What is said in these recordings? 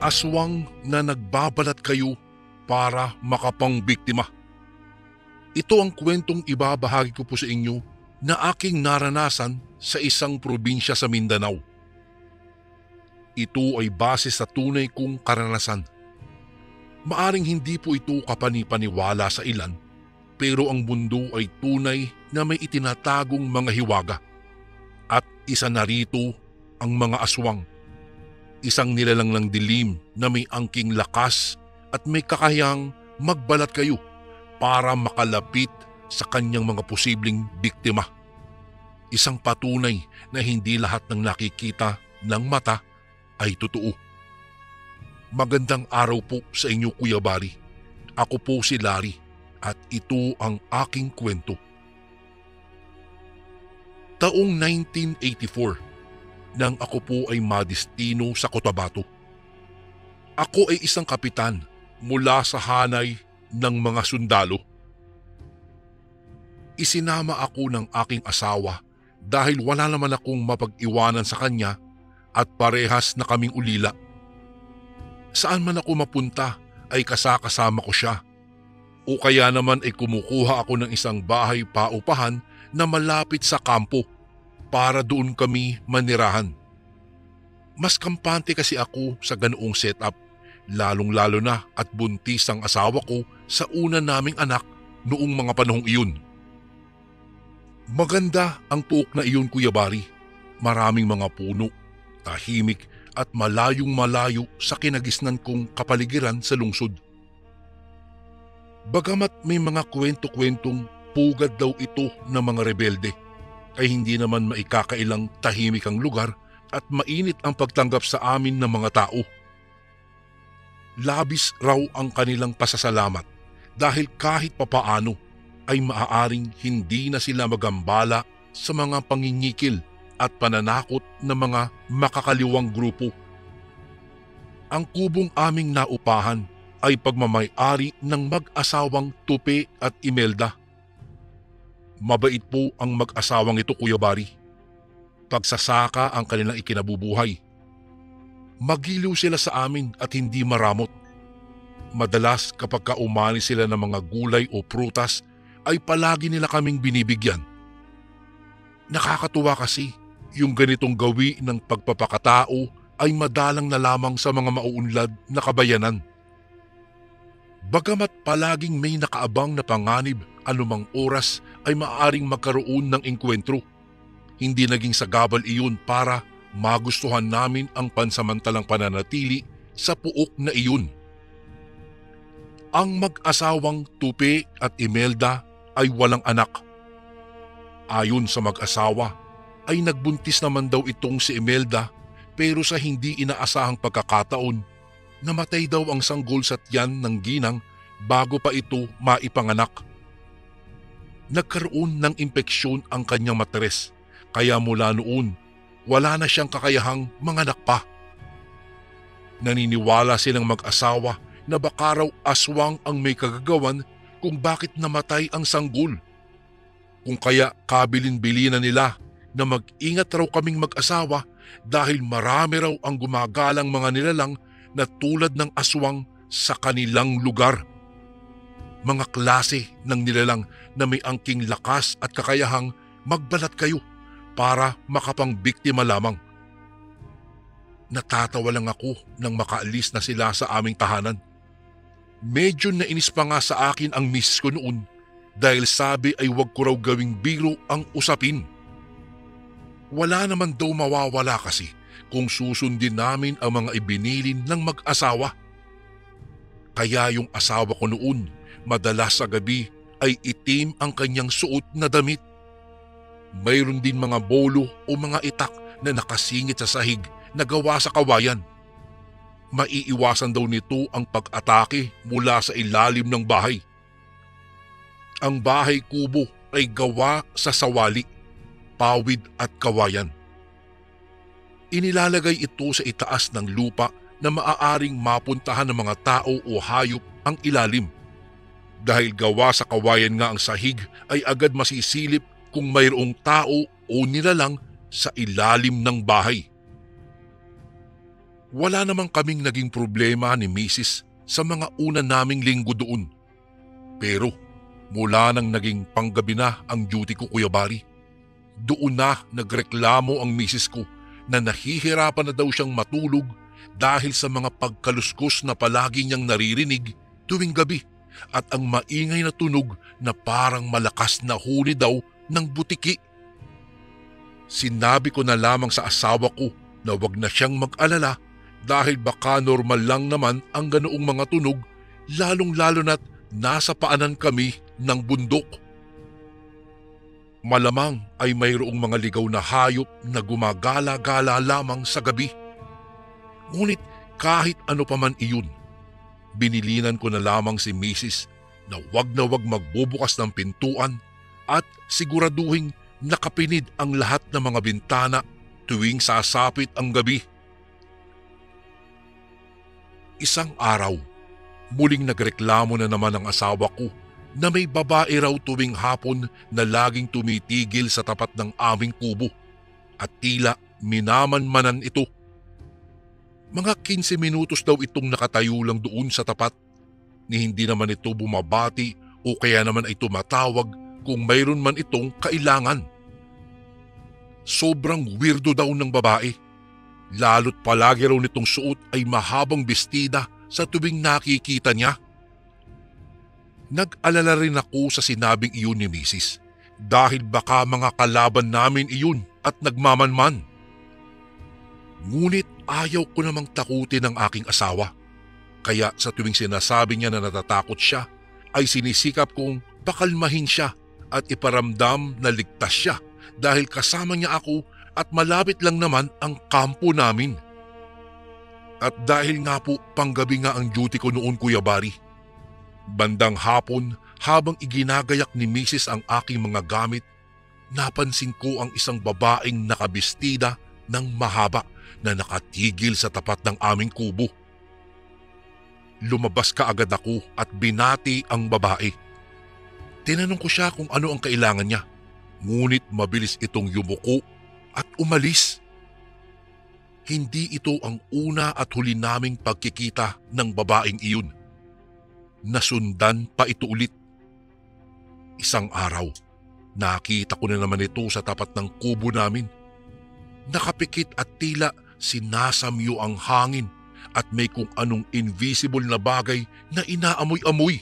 Aswang na nagbabalat kayo para makapangbiktima. Ito ang kwentong ibabahagi ko po sa inyo na aking naranasan sa isang probinsya sa Mindanao. Ito ay base sa tunay kong karanasan. Maaring hindi po ito kapanipaniwala sa ilan, pero ang mundo ay tunay na may itinatagong mga hiwaga. At isa na rito ang mga aswang. Isang nilalang ng dilim na may angking lakas at may kakayahang magbalat kayo para makalapit sa kanyang mga posibleng biktima. Isang patunay na hindi lahat ng nakikita ng mata ay totoo. Magandang araw po sa inyo, Kuya Bari. Ako po si Larry at ito ang aking kwento. Taong 1984 nang ako po ay madestino sa Cotabato. Ako ay isang kapitan mula sa hanay ng mga sundalo. Isinama ako ng aking asawa dahil wala naman akong mapag-iwanan sa kanya at parehas na kaming ulila. Saan man ako mapunta ay kasakasama ko siya o kaya naman ay kumukuha ako ng isang bahay paupahan na malapit sa kampo para doon kami manirahan. Mas kampante kasi ako sa ganoong setup, lalong-lalo na at buntis ang asawa ko sa una naming anak noong mga panahong iyon. Maganda ang puok na iyon, Kuya Bari. Maraming mga puno, tahimik at malayong malayo sa kinagisnan kong kapaligiran sa lungsod. Bagamat may mga kwento-kwentong pugad daw ito ng mga rebelde, ay hindi naman maikakailang tahimik ang lugar at mainit ang pagtanggap sa amin ng mga tao. Labis raw ang kanilang pasasalamat dahil kahit papaano ay maaaring hindi na sila magambala sa mga panginyikil at pananakot ng mga makakaliwang grupo. Ang kubong aming naupahan ay pagmamay-ari ng mag-asawang Tupe at Imelda. Mabait po ang mag-asawang ito, Kuya Bari. Pagsasaka ang kanilang ikinabubuhay. Magiliw sila sa amin at hindi maramot. Madalas kapag kaumani sila ng mga gulay o prutas ay palagi nila kaming binibigyan. Nakakatuwa kasi yung ganitong gawi ng pagpapakatao ay madalang na lamang sa mga mauunlad na kabayanan. Bagamat palaging may nakaabang na panganib anumang oras ay maaaring magkaroon ng engkwentro, hindi naging sagabal iyon para magustuhan namin ang pansamantalang pananatili sa puok na iyon. Ang mag-asawang Tupe at Imelda ay walang anak. Ayon sa mag-asawa ay nagbuntis naman daw itong si Imelda, pero sa hindi inaasahang pagkakataon, namatay daw ang sanggol sa tiyan ng ginang bago pa ito maipanganak. Nagkaroon ng impeksyon ang kanyang matres, kaya mula noon wala na siyang kakayahang manganak pa. Naniniwala silang mag-asawa na baka raw aswang ang may kagagawan kung bakit namatay ang sanggol. Kung kaya kabilin-bilinan nila na mag-ingat raw kaming mag-asawa dahil marami raw ang gumagalang mga nilalang na tulad ng aswang sa kanilang lugar. Mga klase ng nilalang na may angking lakas at kakayahang magbalat kayo para makapangbiktima lamang. Natatawa lang ako nang makaalis na sila sa aming tahanan. Medyo nainis pa nga sa akin ang miss ko noon dahil sabi ay wag ko raw gawing biro ang usapin. Wala naman daw mawawala kasi kung susundin namin ang mga ibinilin ng mag-asawa. Kaya yung asawa ko noon, madalas sa gabi ay itim ang kanyang suot na damit. Mayroon din mga bolo o mga itak na nakasingit sa sahig na gawa sa kawayan. Maiiwasan daw nito ang pag-atake mula sa ilalim ng bahay. Ang bahay kubo ay gawa sa sawali, pawid at kawayan. Inilalagay ito sa itaas ng lupa na maaaring mapuntahan ng mga tao o hayop ang ilalim. Dahil gawa sa kawayan nga ang sahig ay agad masisilip kung mayroong tao o nilalang sa ilalim ng bahay. Wala namang kaming naging problema ni Mrs. sa mga una naming linggo doon. Pero mula nang naging panggabi na ang duty ko, Kuya Bari, doon na nagreklamo ang Mrs. ko na nahihirapan na daw siyang matulog dahil sa mga pagkaluskos na palagi niyang naririnig tuwing gabi at ang maingay na tunog na parang malakas na huni daw ng butiki. Sinabi ko na lamang sa asawa ko na wag na siyang mag-alala dahil baka normal lang naman ang ganoong mga tunog, lalong-lalo na't nasa paanan kami ng bundok. Malamang ay mayroong mga ligaw na hayop na gumagala-gala lamang sa gabi. Ngunit kahit ano pa man iyon, binilinan ko na lamang si Mrs. na wag magbubukas ng pintuan at siguraduhing nakapinid ang lahat ng mga bintana tuwing sasapit ang gabi. Isang araw, muling nagreklamo na naman ang asawa ko na may babae raw tuwing hapon na laging tumitigil sa tapat ng aming kubo at tila minamanmanan ito. Mga 15 minutos daw itong nakatayo lang doon sa tapat, ni hindi naman ito bumabati o kaya naman ay tumatawag kung mayroon man itong kailangan. Sobrang weirdo daw ng babae, lalo't palagi raw nitong suot ay mahabang bestida sa tuwing nakikita niya. Nag-alala rin ako sa sinabing iyon ni Mrs. dahil baka mga kalaban namin iyon at nagmamanman. Ngunit ayaw ko namang takutin ang aking asawa, kaya sa tuwing sinasabi niya na natatakot siya ay sinisikap kong pakalmahin siya at iparamdam na ligtas siya dahil kasama niya ako at malapit lang naman ang kampo namin. At dahil nga po panggabi nga ang duty ko noon, Kuya Bari, bandang hapon habang iginagayak ni Mrs. ang aking mga gamit, napansin ko ang isang babaeng nakabestida ng mahaba na nakatigil sa tapat ng aming kubo. Lumabas kaagad ako at binati ang babae. Tinanong ko siya kung ano ang kailangan niya, ngunit mabilis itong yumuko at umalis. Hindi ito ang una at huli naming pagkikita ng babaeng iyon. Nasundan pa ito ulit. Isang araw, nakita ko na naman ito sa tapat ng kubo namin. Nakapikit at tila sinasamyo ang hangin at may kung anong invisible na bagay na inaamoy-amoy.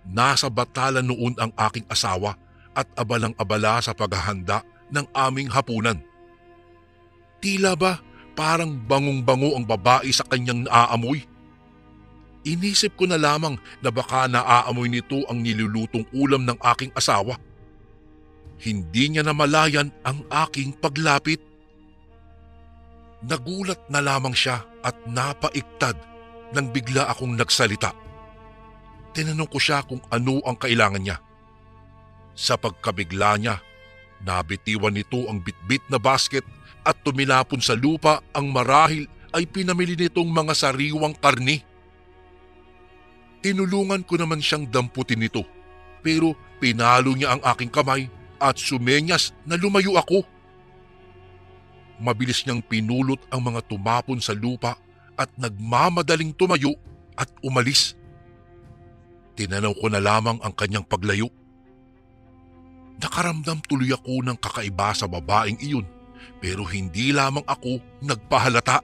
Nasa batalan noon ang aking asawa at abalang-abala sa paghahanda ng aming hapunan. Tila ba parang bangong-bango ang babae sa kanyang naaamoy? Inisip ko na lamang na baka naaamoy nito ang nilulutong ulam ng aking asawa. Hindi niya namalayan ang aking paglapit. Nagulat na lamang siya at napaiktad nang bigla akong nagsalita. Tinanong ko siya kung ano ang kailangan niya. Sa pagkabigla niya, nabitiwan nito ang bitbit na basket at tumilapon sa lupa ang marahil ay pinamili nitong mga sariwang karni. Tinulungan ko naman siyang damputin nito, pero pinalo niya ang aking kamay at sumenyas na lumayo ako. Mabilis niyang pinulot ang mga tumapon sa lupa at nagmamadaling tumayo at umalis. Tinanaw ko na lamang ang kanyang paglayo. Nakaramdam tuloy ako ng kakaiba sa babaeng iyon, pero hindi lamang ako nagpahalata.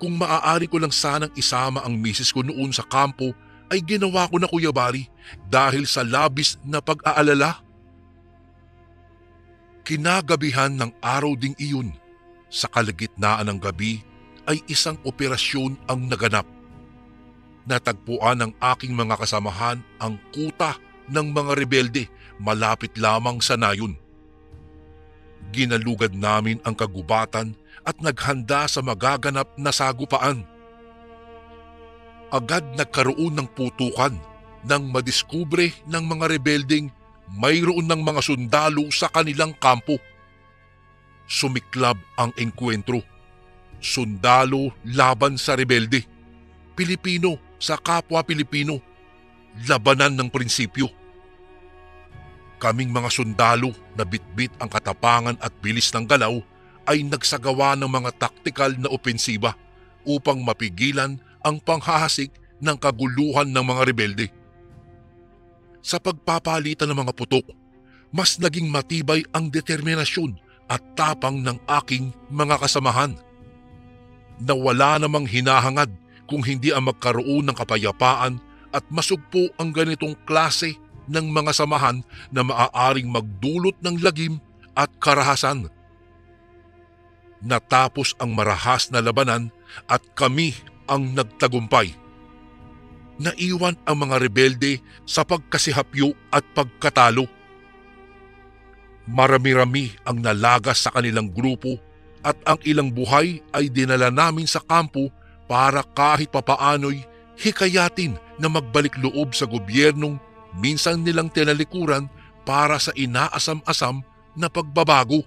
Kung maaari ko lang sanang isama ang misis ko noon sa kampo ay ginawa ko na, Kuya Bari, dahil sa labis na pag-aalala. Kinagabihan ng araw ding iyon, sa kalagitnaan ng gabi ay isang operasyon ang naganap. Natagpuan ng aking mga kasamahan ang kuta ng mga rebelde malapit lamang sa nayon. Ginalugad namin ang kagubatan at naghanda sa magaganap na sagupaan. Agad nagkaroon ng putukan nang madiskubre ng mga rebeldeng mayroon ng mga sundalo sa kanilang kampo. Sumiklab ang engkwentro. Sundalo laban sa rebelde. Pilipino sa kapwa Pilipino. Labanan ng prinsipyo. Kaming mga sundalo na bitbit ang katapangan at bilis ng galaw ay nagsagawa ng mga taktikal na opensiba upang mapigilan ang panghahasik ng kaguluhan ng mga rebelde. Sa pagpapalitan ng mga putok, mas naging matibay ang determinasyon at tapang ng aking mga kasamahan. Nawala namang hinahangad kung hindi ang magkaroon ng kapayapaan at masugpo ang ganitong klase ng mga samahan na maaaring magdulot ng lagim at karahasan. Natapos ang marahas na labanan at kami ang nagtagumpay. Naiwan ang mga rebelde sa pagkasihapyo at pagkatalo. Marami-rami ang nalagas sa kanilang grupo at ang ilang buhay ay dinala namin sa kampo para kahit papaano'y hikayatin na magbalik loob sa gobyernong minsan nilang tinalikuran para sa inaasam-asam na pagbabago.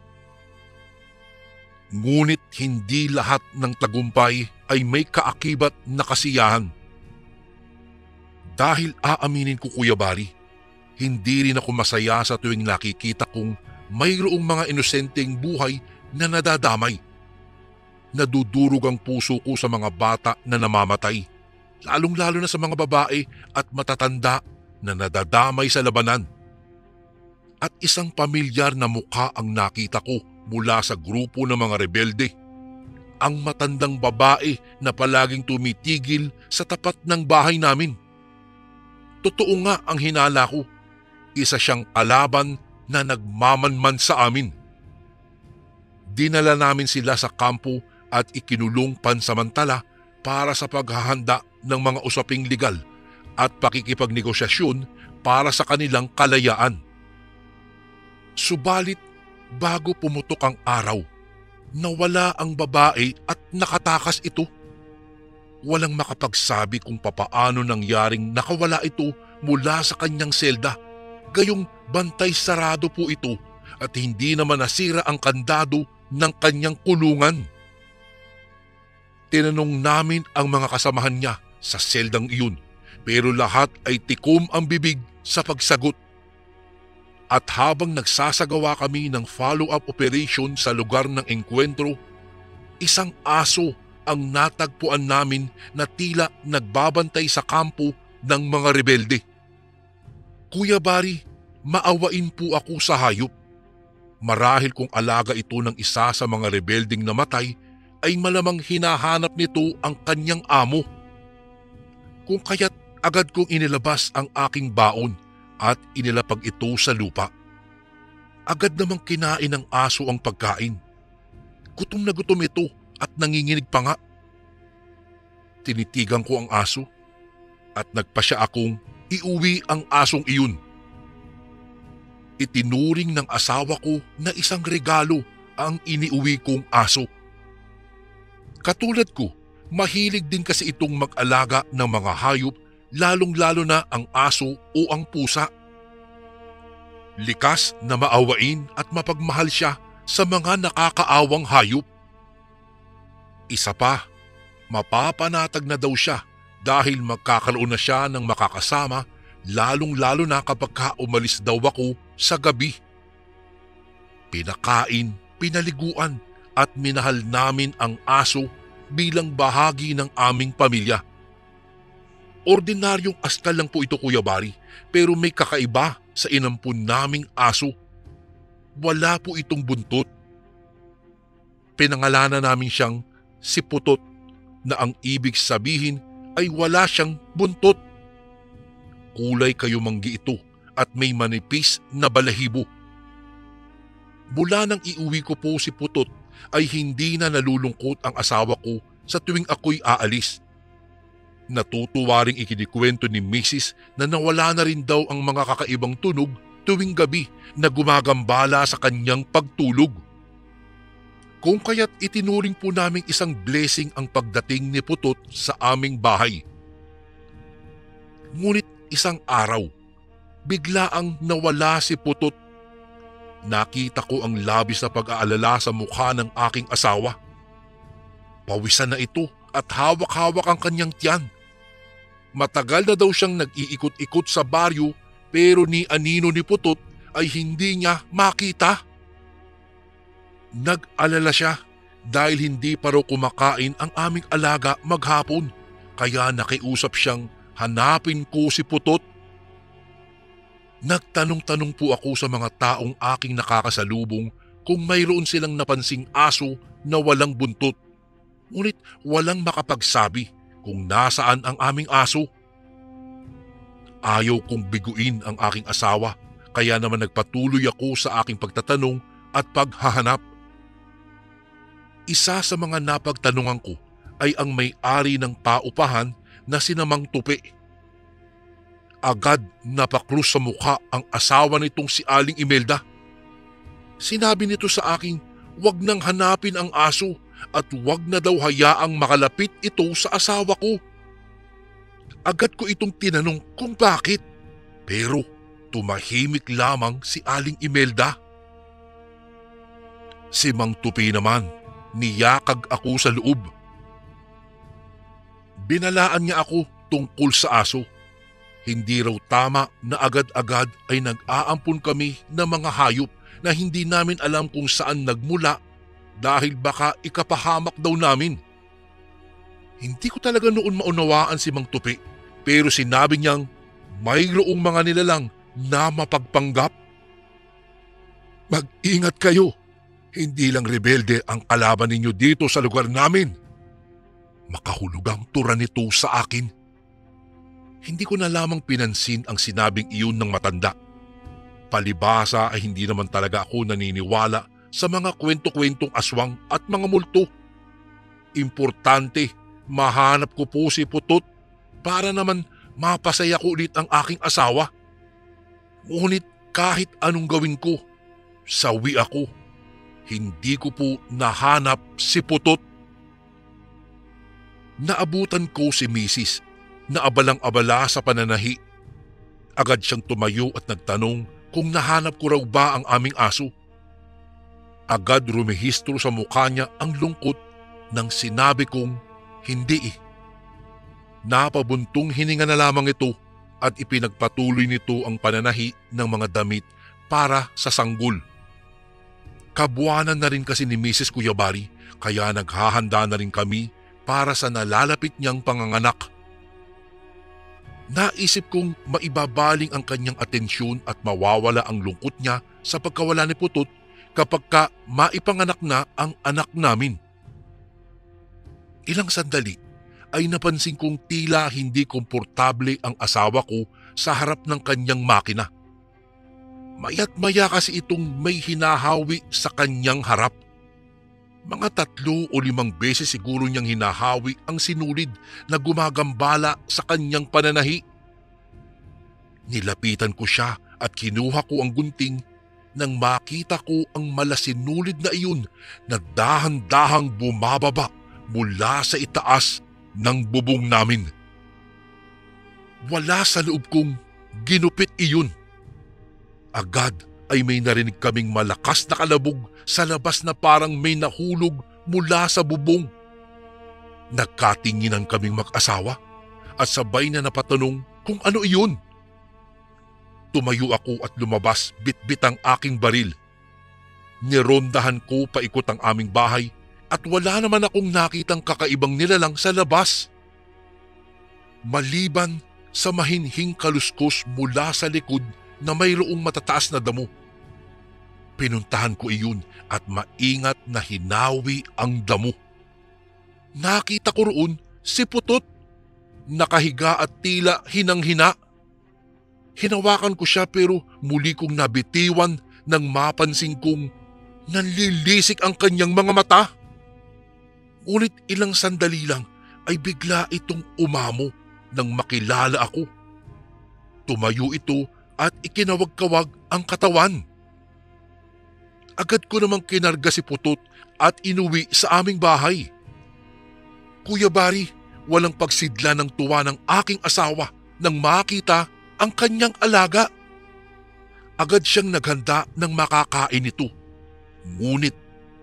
Ngunit hindi lahat ng tagumpay ay may kaakibat na kasiyahan. Dahil aaminin ko, Kuya Bari, hindi rin ako masaya sa tuwing nakikita kong mayroong mga inosenteng buhay na nadadamay. Nadudurog ang puso ko sa mga bata na namamatay, lalong-lalo na sa mga babae at matatanda na nadadamay sa labanan. At isang pamilyar na mukha ang nakita ko mula sa grupo ng mga rebelde. Ang matandang babae na palaging tumitigil sa tapat ng bahay namin. Totoo nga ang hinala ko, isa siyang kalaban na nagmamanman sa amin. Dinala namin sila sa kampo at ikinulong pansamantala para sa paghahanda ng mga usaping legal at pakikipagnegosasyon para sa kanilang kalayaan. Subalit bago pumutok ang araw, nawala ang babae at nakatakas ito. Walang makapagsabi kung papaano nangyaring nakawala ito mula sa kanyang selda. Gayong bantay sarado po ito at hindi naman nasira ang kandado ng kanyang kulungan. Tinanong namin ang mga kasamahan niya sa seldang iyon, pero lahat ay tikom ang bibig sa pagsagot. At habang nagsasagawa kami ng follow-up operation sa lugar ng engkwentro, isang aso ang natagpuan namin na tila nagbabantay sa kampo ng mga rebelde. Kuya Bari, maawain po ako sa hayop. Marahil kung alaga ito ng isa sa mga rebeldeng namatay, ay malamang hinahanap nito ang kanyang amo. Kung kaya't agad kong inilabas ang aking baon at inilapag ito sa lupa. Agad namang kinain ng aso ang pagkain. Gutom na gutom ito at nanginginig pa nga. Tinitigan ko ang aso at nagpasya akong iuwi ang asong iyon. Itinuring ng asawa ko na isang regalo ang iniuwi kong aso. Katulad ko, mahilig din kasi itong mag-alaga ng mga hayop, lalong-lalo na ang aso o ang pusa. Likas na maawain at mapagmahal siya sa mga nakakaawang hayop. Isa pa, mapapanatag na daw siya dahil magkakaroon na siya ng makakasama, lalong-lalo na kapag umalis daw ako sa gabi. Pinakain, pinaliguan at minahal namin ang aso bilang bahagi ng aming pamilya. Ordinaryong askal lang po ito, Kuya Bari, pero may kakaiba sa inampun naming aso. Wala po itong buntot. Pinangalanan namin siyang si Putot, na ang ibig sabihin ay wala siyang buntot. Kulay kayumanggi ito at may manipis na balahibo. Mula nang iuwi ko po si Putot ay hindi na nalulungkot ang asawa ko sa tuwing ako'y aalis. Natutuwa ring ikinikwento ni Mrs. na nawala na rin daw ang mga kakaibang tunog tuwing gabi na gumagambala sa kanyang pagtulog. Kung kaya't itinuring po naming isang blessing ang pagdating ni Putot sa aming bahay. Ngunit isang araw, biglaang nawala si Putot. Nakita ko ang labis na pag-aalala sa mukha ng aking asawa. Pawisan na ito at hawak-hawak ang kanyang tiyan. Matagal na daw siyang nag-iikot-ikot sa baryo pero ni anino ni Putot ay hindi niya makita. Nag-alala siya dahil hindi pa raw kumakain ang aming alaga maghapon, kaya nakiusap siyang hanapin ko si Putot. Nagtanong-tanong po ako sa mga taong aking nakakasalubong kung mayroon silang napansing aso na walang buntot. Ngunit walang makapagsabi kung nasaan ang aming aso. Ayaw kong biguin ang aking asawa, kaya naman nagpatuloy ako sa aking pagtatanong at paghahanap. Isa sa mga napagtanungan ko ay ang may-ari ng paupahan na si Mang Tupi. Agad napakrus sa mukha ang asawa nitong si Aling Imelda. Sinabi nito sa akin, wag nang hanapin ang aso at wag na daw hayaang makalapit ito sa asawa ko. Agad ko itong tinanong kung bakit, pero tumahimik lamang si Aling Imelda. Si Mang Tupi naman, niyakag ako sa loob. Binalaan niya ako tungkol sa aso. Hindi raw tama na agad-agad ay nag-aampon kami ng mga hayop na hindi namin alam kung saan nagmula dahil baka ikapahamak daw namin. Hindi ko talaga noon maunawaan si Mang Tupi, pero sinabi niyang mayroong mga nilalang na mapagpanggap. Mag-ingat kayo, hindi lang rebelde ang kalaban ninyo dito sa lugar namin. Makahulugang tura nito sa akin. Hindi ko na lamang pinansin ang sinabing iyon ng matanda. Palibhasa ay hindi naman talaga ako naniniwala sa mga kwento-kwentong aswang at mga multo. Importante, mahanap ko po si Putot para naman mapasaya ko ulit ang aking asawa. Ngunit kahit anong gawin ko, sawi ako. Hindi ko po nahanap si Putot. Naabutan ko si Mrs. na abalang-abala sa pananahi. Agad siyang tumayo at nagtanong kung nahanap ko raw ba ang aming aso. Agad rumehistro sa mukha niya ang lungkot nang sinabi kong hindi eh. Napabuntong hininga na lamang ito at ipinagpatuloy nito ang pananahi ng mga damit para sa sanggol. Kabuanan na rin kasi ni Mrs. Cuyabari, kaya naghahanda na rin kami para sa nalalapit niyang panganganak. Naisip kong maibabaling ang kanyang atensyon at mawawala ang lungkot niya sa pagkawala ni Putot kapag maipanganak na ang anak namin. Ilang sandali ay napansin kong tila hindi komportable ang asawa ko sa harap ng kanyang makina. Maya't maya kasi itong may hinahawi sa kanyang harap. Mga 3 o 5 beses siguro niyang hinahawi ang sinulid na gumagambala sa kanyang pananahi. Nilapitan ko siya at kinuha ko ang gunting nang makita ko ang malasinulid na iyon na dahan-dahang bumababa mula sa itaas ng bubong namin. Wala sa loob kong ginupit iyon. Agad ay may narinig kaming malakas na kalabog sa labas na parang may nahulog mula sa bubong. Nagkatinginan kaming mag-asawa at sabay na napatanong kung ano iyon. Tumayo ako at lumabas bitbit ang aking baril. Nirondahan ko paikot ang aming bahay at wala naman akong nakitang kakaibang nilalang sa labas. Maliban sa mahinhing kaluskos mula sa likod na mayroong matataas na damo. Pinuntahan ko iyon at maingat na hinawi ang damo. Nakita ko roon si Putot, nakahiga at tila hinang-hina. Hinawakan ko siya pero muli kong nabitiwan nang mapansin kong nanlilisik ang kanyang mga mata. Ngunit ilang sandali lang ay bigla itong umamo nang makilala ako. Tumayo ito at ikinawag-kawag ang katawan. Agad ko namang kinarga si Putot at inuwi sa aming bahay. Kuya Bari, walang pagsidla ng tuwa ng aking asawa nang makita ang kanyang alaga. Agad siyang naghanda ng makakain nito. Ngunit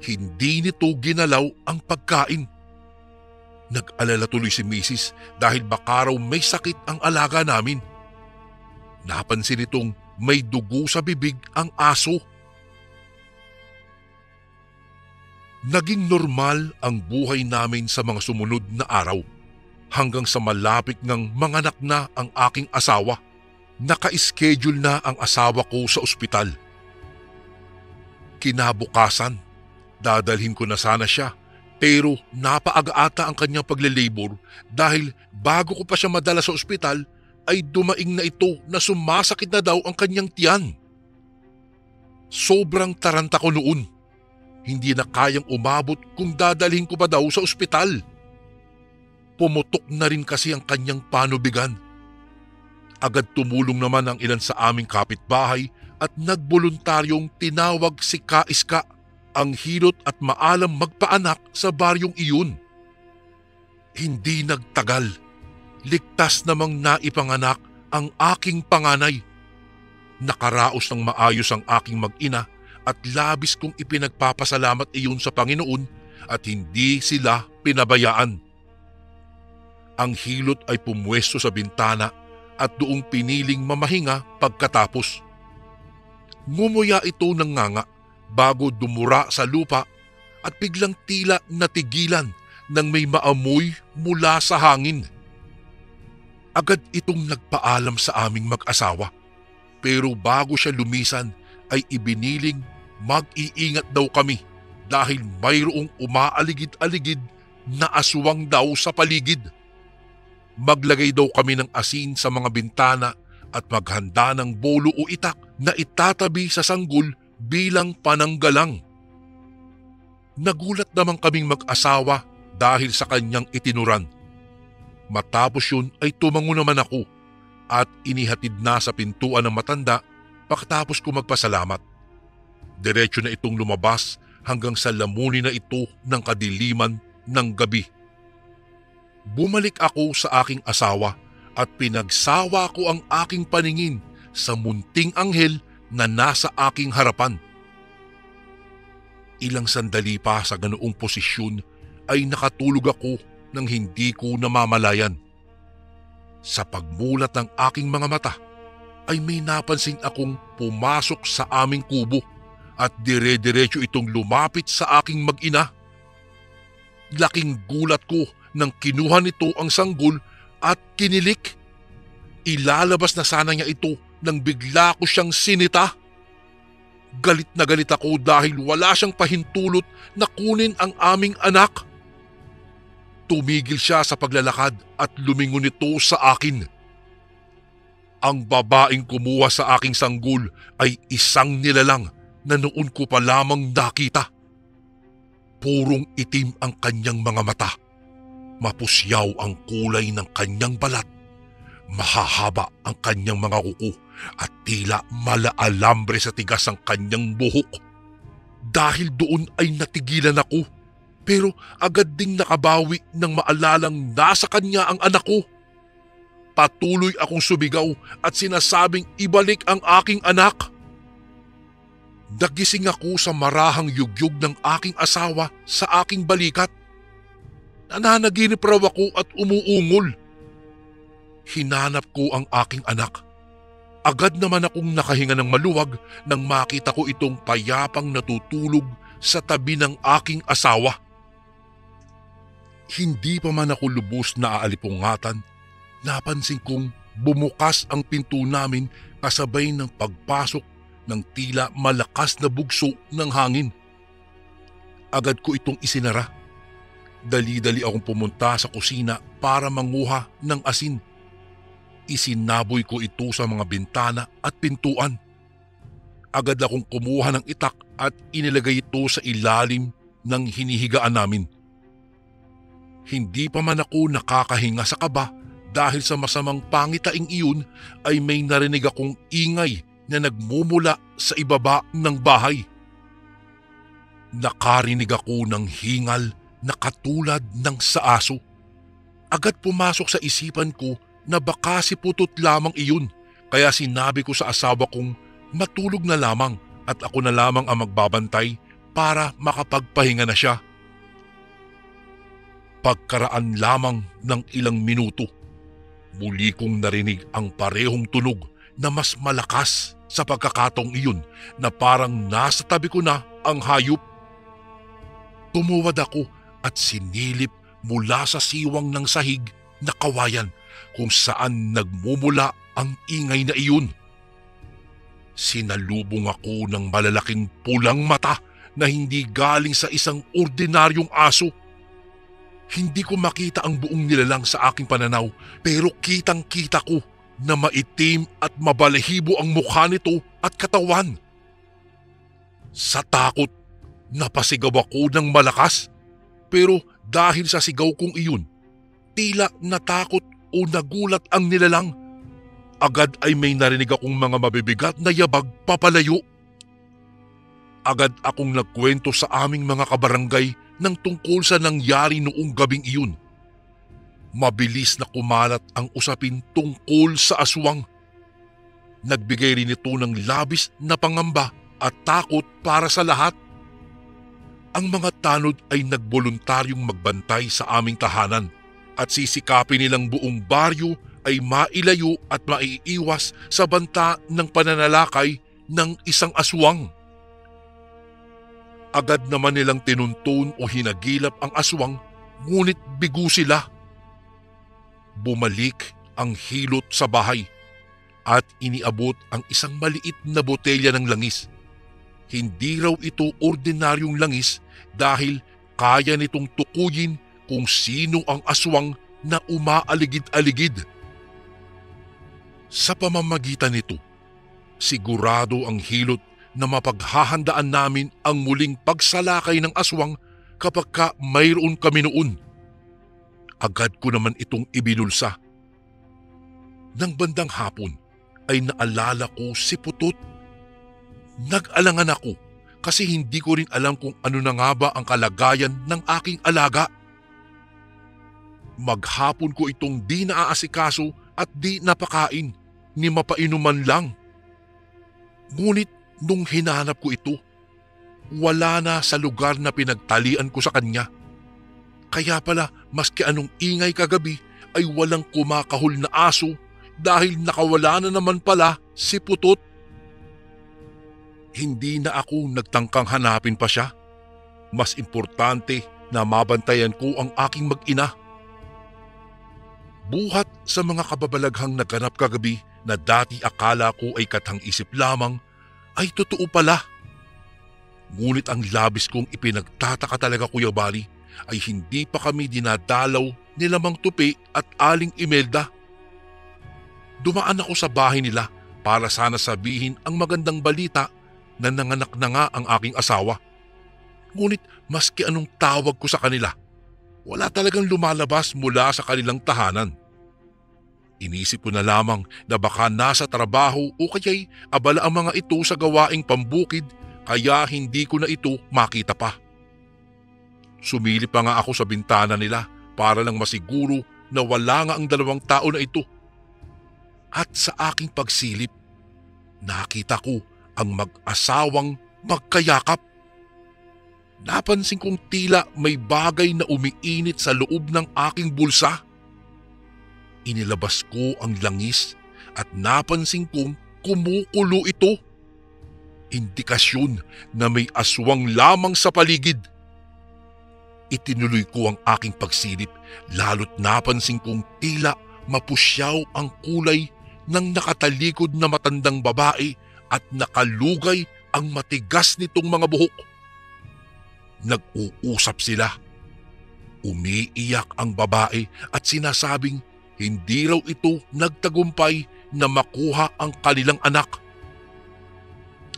hindi nito ginalaw ang pagkain. Nag-alala tuloy si Mrs. dahil baka raw may sakit ang alaga namin. Napansin nitong may dugo sa bibig ang aso. Naging normal ang buhay namin sa mga sumunod na araw hanggang sa malapit ng manganak na ang aking asawa. Naka-schedule na ang asawa ko sa ospital. Kinabukasan, dadalhin ko na sana siya pero napaaga ata ang kanyang pagle-labor dahil bago ko pa siya madala sa ospital ay dumaing na ito na sumasakit na daw ang kanyang tiyan. Sobrang taranta ko noon. Hindi na kayang umabot kung dadalhin ko pa daw sa ospital. Pumutok na rin kasi ang kanyang panubigan. Agad tumulong naman ang ilan sa aming kapitbahay at nagboluntaryong tinawag si Kaiska, ang hilot at maalam magpaanak sa baryong iyon. Hindi nagtagal, ligtas namang naipanganak ang aking panganay. Nakaraos ng maayos ang aking mag-ina at labis kong ipinagpapasalamat iyon sa Panginoon at hindi sila pinabayaan. Ang hilot ay pumwesto sa bintana at doong piniling mamahinga pagkatapos. Ngumuya ito ng nganga bago dumura sa lupa at biglang tila natigilan nang may maamoy mula sa hangin. Agad itong nagpaalam sa aming mag-asawa pero bago siya lumisan ay ibiniling mag-iingat daw kami dahil mayroong umaaligid-aligid na aswang daw sa paligid. Maglagay daw kami ng asin sa mga bintana at maghanda ng bolo o itak na itatabi sa sanggol bilang pananggalang. Nagulat naman kaming mag-asawa dahil sa kanyang itinuran. Matapos yun ay tumango naman ako at inihatid na sa pintuan ng matanda pagkatapos ko magpasalamat. Diretso na itong lumabas hanggang sa lamunin na ito ng kadiliman ng gabi. Bumalik ako sa aking asawa at pinagsawa ko ang aking paningin sa munting anghel na nasa aking harapan. Ilang sandali pa sa ganoong posisyon ay nakatulog ako nang hindi ko namamalayan. Sa pagmulat ng aking mga mata ay may napansin akong pumasok sa aming kubo at dire-diretso itong lumapit sa aking mag-ina. Laking gulat ko nang kinuha nito ang sanggol at kinilik. Ilalabas na sana niya ito nang bigla ko siyang sinita. Galit na galit ako dahil wala siyang pahintulot na kunin ang aming anak. Tumigil siya sa paglalakad at lumingon ito sa akin. Ang babaeng kumuha sa aking sanggol ay isang nilalang na noon ko pa lamang nakita. Purong itim ang kanyang mga mata. Mapusyaw ang kulay ng kanyang balat. Mahahaba ang kanyang mga kuko at tila malaalambre sa tigas ang kanyang buhok. Dahil doon ay natigilan ako pero agad ding nakabawi nang maalalang nasa kanya ang anak ko. Patuloy akong sumigaw at sinasabing ibalik ang aking anak. Nagising ako sa marahang yugyug ng aking asawa sa aking balikat. Nananaginip raw ako at umuungol. Hinanap ko ang aking anak. Agad naman akong nakahinga ng maluwag nang makita ko itong payapang natutulog sa tabi ng aking asawa. Hindi pa man ako lubos na aalipungatan, napansin kong bumukas ang pinto namin kasabay ng pagpasok ng tila malakas na bugso ng hangin. Agad ko itong isinara. Dali-dali akong pumunta sa kusina para manguha ng asin. Isinaboy ko ito sa mga bintana at pintuan. Agad akong kumuha ng itak at inilagay ito sa ilalim ng hinihigaan namin. Hindi pa man ako nakakahinga sa kaba dahil sa masamang pangitaing iyon ay may narinig akong ingay na nagmumula sa ibaba ng bahay. Nakarinig ako ng hingal na katulad ng sa aso. Agad pumasok sa isipan ko na baka si Putot lamang iyon, kaya sinabi ko sa asawa kong matulog na lamang at ako na lamang ang magbabantay para makapagpahinga na siya. Pagkaraan lamang ng ilang minuto, muli kong narinig ang parehong tunog na mas malakas sa pagkakataong iyon na parang nasa tabi ko na ang hayop. Tumuwad ako at sinilip mula sa siwang ng sahig na kawayan kung saan nagmumula ang ingay na iyon. Sinalubong ako ng malalaking pulang mata na hindi galing sa isang ordinaryong aso. Hindi ko makita ang buong nilalang sa aking pananaw pero kitang-kita ko na maitim at mabalahibo ang mukha nito at katawan. Sa takot, napasigaw ako ng malakas pero dahil sa sigaw kong iyon, tila natakot o nagulat ang nilalang. Agad ay may narinig akong mga mabibigat na yabag papalayo. Agad akong nagkwento sa aming mga kabarangay ng tungkol sa nangyari noong gabing iyon. Mabilis na kumalat ang usapin tungkol sa aswang. Nagbigay rin ito ng labis na pangamba at takot para sa lahat. Ang mga tanod ay nagboluntaryong magbantay sa aming tahanan at sisikapin nilang buong baryo ay mailayo at maiiwas sa banta ng pananalakay ng isang aswang. Agad naman nilang tinuntun o hinagilap ang aswang, ngunit bigo sila. Bumalik ang hilot sa bahay at iniabot ang isang maliit na botelya ng langis. Hindi raw ito ordinaryong langis dahil kaya nitong tukuyin kung sino ang aswang na umaaligid-aligid. Sa pamamagitan nito, sigurado ang hilot na mapaghahandaan namin ang muling pagsalakay ng aswang kapag mayroon kami noon. Agad ko naman itong ibinulsa. Nang bandang hapon ay naalala ko si Putut. Nag-alangan ako kasi hindi ko rin alam kung ano na nga ba ang kalagayan ng aking alaga. Maghapon ko itong di naaasikaso at di napakain, ni mapainuman lang. Ngunit nung hinanap ko ito, wala na sa lugar na pinagtalian ko sa kanya. Kaya pala maski anong ingay kagabi ay walang kumakahol na aso dahil nakawala na naman pala si Putut. Hindi na ako nagtangkang hanapin pa siya. Mas importante na mabantayan ko ang aking mag-ina. Buhat sa mga kababalaghang naganap kagabi na dati akala ko ay katang-isip lamang, ay totoo pala. Ngunit ang labis kong ipinagtataka talaga, Kuya Bali, ay hindi pa kami dinadalaw ni Lamang Tupi at Aling Imelda. Dumaan ako sa bahay nila para sana sabihin ang magandang balita na nanganak na nga ang aking asawa. Ngunit maski anong tawag ko sa kanila, wala talagang lumalabas mula sa kanilang tahanan. Inisip ko na lamang na baka nasa trabaho o kaya'y abala ang mga ito sa gawaing pambukid kaya hindi ko na ito makita pa. Sumilip pa nga ako sa bintana nila para lang masiguro na wala nga ang dalawang tao na ito. At sa aking pagsilip, nakita ko ang mag-asawang magkayakap. Napansin kong tila may bagay na umiinit sa loob ng aking bulsa. Inilabas ko ang langis at napansin kong kumukulo ito. Indikasyon na may aswang lamang sa paligid. Itinuloy ko ang aking pagsilip lalo't napansin kong tila mapusyaw ang kulay ng nakatalikod na matandang babae at nakalugay ang matigas nitong mga buhok. Nag-uusap sila. Umiiyak ang babae at sinasabing hindi raw ito nagtagumpay na makuha ang kanilang anak.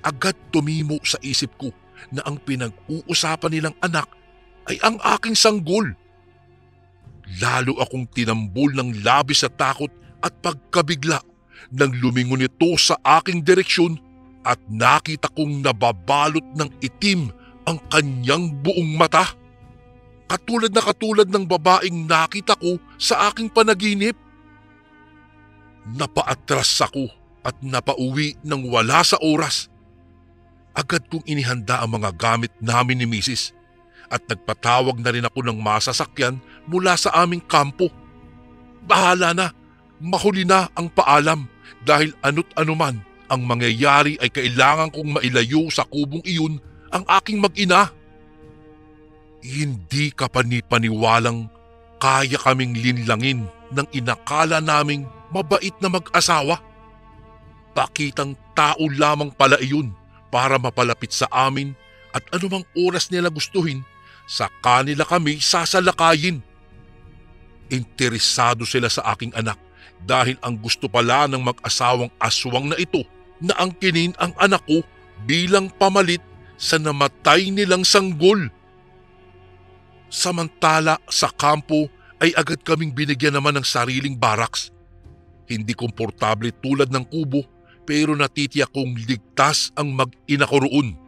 Agad tumimo sa isip ko na ang pinag-uusapan nilang anak ay ang aking sanggol. Lalo akong tinambol ng labis sa takot at pagkabigla nang lumingon ito sa aking direksyon at nakita kong nababalot ng itim ang kanyang buong mata. Katulad ng babaeng nakita ko sa aking panaginip. Napaatras ako at napauwi nang wala sa oras. Agad kong inihanda ang mga gamit namin ni Mrs. at nagpatawag na rin ako ng masasakyan mula sa aming kampo. Bahala na, mahuli na ang paalam dahil ano't anuman ang mangyayari ay kailangan kong mailayo sa kubong iyon ang aking mag-ina. Hindi ka panipaniwalang kaya kaming linlangin ng inakala naming mabait na mag-asawa. Pakitang tao lamang pala iyon para mapalapit sa amin at anumang oras nila gustuhin, sa kanila kami sasalakayin. Interesado sila sa aking anak dahil ang gusto pala ng mag-asawang aswang na ito na angkinin ang anak ko bilang pamalit sa namatay nilang sanggol. Samantala sa kampo ay agad kaming binigyan naman ng sariling baraks. Hindi komportable tulad ng kubo pero natitiyak kong ligtas ang mag-ina ko roon.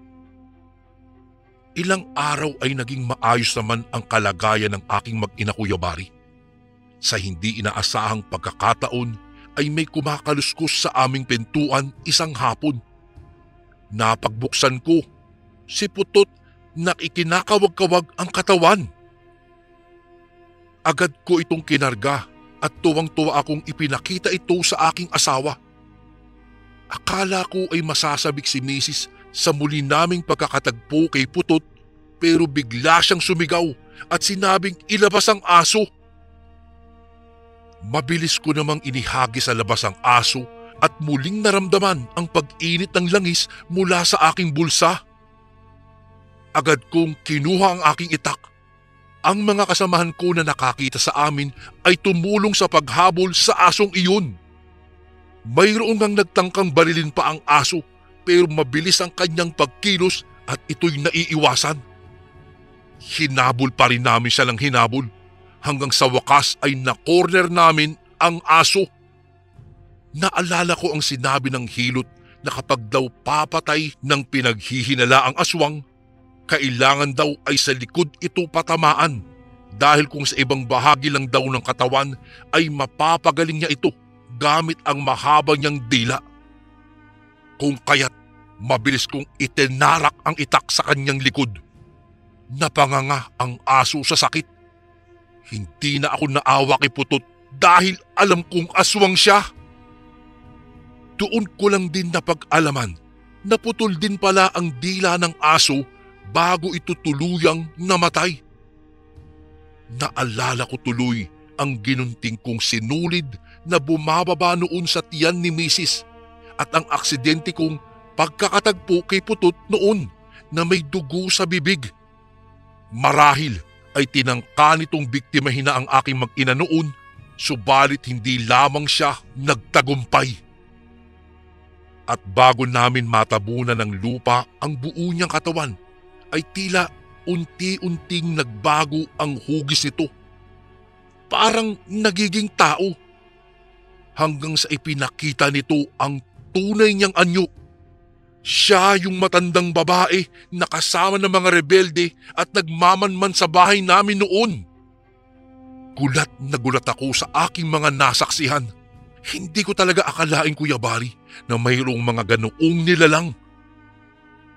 Ilang araw ay naging maayos naman ang kalagayan ng aking mag-ina Kuya Bari. Sa hindi inaasahang pagkakataon ay may kumakaluskos sa aming pintuan isang hapon. Napagbuksan ko, si Putot na ikinakawag-kawag ang katawan. Agad ko itong kinarga at tuwang-tuwa akong ipinakita ito sa aking asawa. Akala ko ay masasabik si Mrs. sa muli naming pagkakatagpo kay Putot pero bigla siyang sumigaw at sinabing ilabas ang aso. Mabilis ko namang inihagi sa labas ang aso at muling naramdaman ang pag-init ng langis mula sa aking bulsa. Agad kong kinuha ang aking itak. Ang mga kasamahan ko na nakakita sa amin ay tumulong sa paghabol sa asong iyon. Mayroon ngang nagtangkang barilin pa ang aso pero mabilis ang kanyang pagkilos at ito'y naiiwasan. Hinabol pa rin namin siya ng hinabol hanggang sa wakas ay na-corner namin ang aso. Naalala ko ang sinabi ng hilot na kapag daw papatay ng pinaghihinala ang aswang, kailangan daw ay sa likod ito patamaan dahil kung sa ibang bahagi lang daw ng katawan ay mapapagaling niya ito gamit ang mahaba niyang dila. Kung kaya't mabilis kong itenarak ang itak sa kanyang likod. Napanganga ang aso sa sakit. Hindi na ako naawa kay Putot dahil alam kong aswang siya. Doon ko lang din napag-alaman na putol din pala ang dila ng aso bago ito tuluyang namatay. Naalala ko tuloy ang ginunting kong sinulid na bumababa noon sa tiyan ni Mrs. at ang aksidente kong pagkakatagpo kay Putot noon na may dugo sa bibig. Marahil ay tinangka nitong biktimahin na ang aking mag-ina noon, subalit hindi lamang siya nagtagumpay. At bago namin matabunan ng lupa ang buo niyang katawan, ay tila unti-unting nagbago ang hugis nito. Parang nagiging tao. Hanggang sa ipinakita nito ang tunay niyang anyo. Siya yung matandang babae na kasama ng mga rebelde at nagmamanman sa bahay namin noon. Gulat na gulat ako sa aking mga nasaksihan. Hindi ko talaga akalain, Kuya Bari, na mayroong mga ganoong nilalang.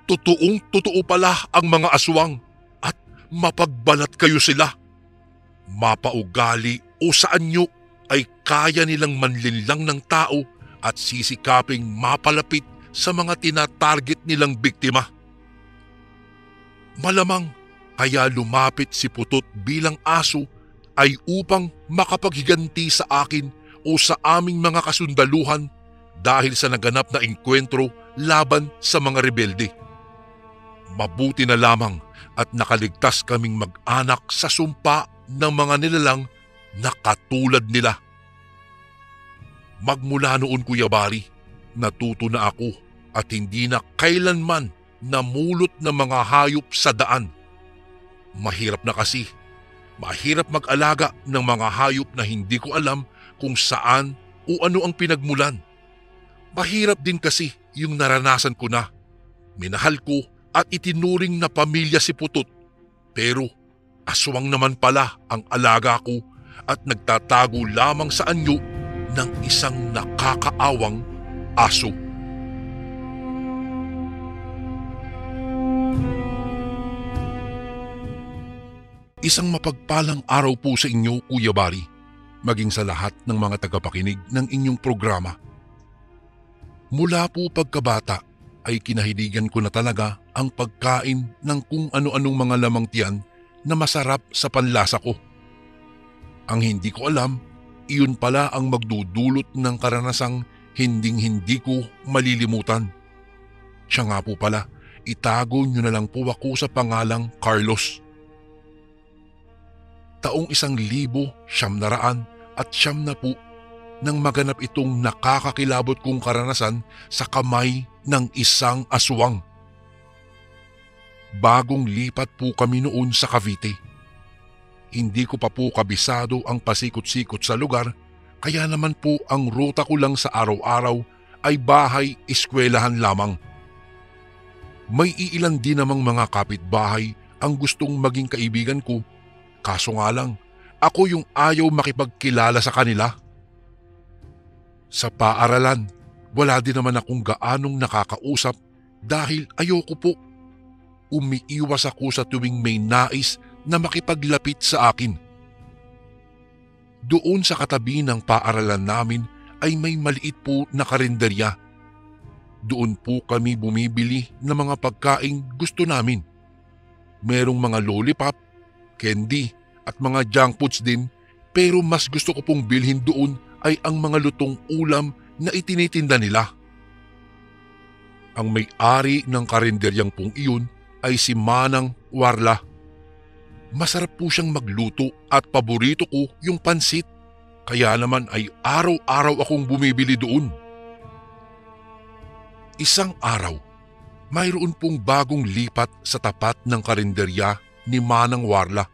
Totoong-totoo pala ang mga aswang at mapagbalat kayo sila. Mapaugali o sa anyo ay kaya nilang manlinlang ng tao at sisikaping mapalapit sa mga tinatarget nilang biktima. Malamang kaya lumapit si Putot bilang aso ay upang makapaghiganti sa akin o sa aming mga kasundaluhan dahil sa naganap na engkwentro laban sa mga rebelde. Mabuti na lamang at nakaligtas kaming mag-anak sa sumpa ng mga nilalang na katulad nila. Magmula noon, Kuya Bari, natuto na ako at hindi na kailanman namulot ng mga hayop sa daan. Mahirap na kasi. Mahirap mag-alaga ng mga hayop na hindi ko alam kung saan o ano ang pinagmulan. Mahirap din kasi yung naranasan ko na. Minahal ko at itinuring na pamilya si Putot. Pero aswang naman pala ang alaga ko at nagtatago lamang sa anyo ng isang nakakaawang aso. Isang mapagpalang araw po sa inyo, Kuya Bari, maging sa lahat ng mga tagapakinig ng inyong programa. Mula po pagkabata ay kinahiligan ko na talaga ang pagkain ng kung ano-anong mga lamang tiyan na masarap sa panlasa ko. Ang hindi ko alam, iyon pala ang magdudulot ng karanasang hinding-hindi ko malilimutan. Siya nga po pala, itago niyo na lang po ako sa pangalang Carlos. Taong 1900 at siyam na po nang maganap itong nakakakilabot kong karanasan sa kamay ng isang aswang. Bagong lipat po kami noon sa Cavite. Hindi ko pa po kabisado ang pasikot-sikot sa lugar, kaya naman po ang ruta ko lang sa araw-araw ay bahay-eskwelahan lamang. May iilan din namang mga kapitbahay ang gustong maging kaibigan ko, kaso nga lang, ako yung ayaw makipagkilala sa kanila. Sa paaralan, wala din naman akong gaanong nakakausap dahil ayoko po. Umiiwas ako sa tuwing may nais na makipaglapit sa akin. Doon sa katabi ng paaralan namin ay may maliit po na karinderya. Doon po kami bumibili ng mga pagkaing gusto namin. Merong mga lollipop, candy at mga junk foods din, pero mas gusto ko pong bilhin doon ay ang mga lutong ulam na itinitinda nila. Ang may-ari ng karinderyang pong iyon ay si Manang Warla. Masarap po siyang magluto at paborito ko yung pansit, kaya naman ay araw-araw akong bumibili doon. Isang araw, mayroon pong bagong lipat sa tapat ng karinderya ni Manang Warla.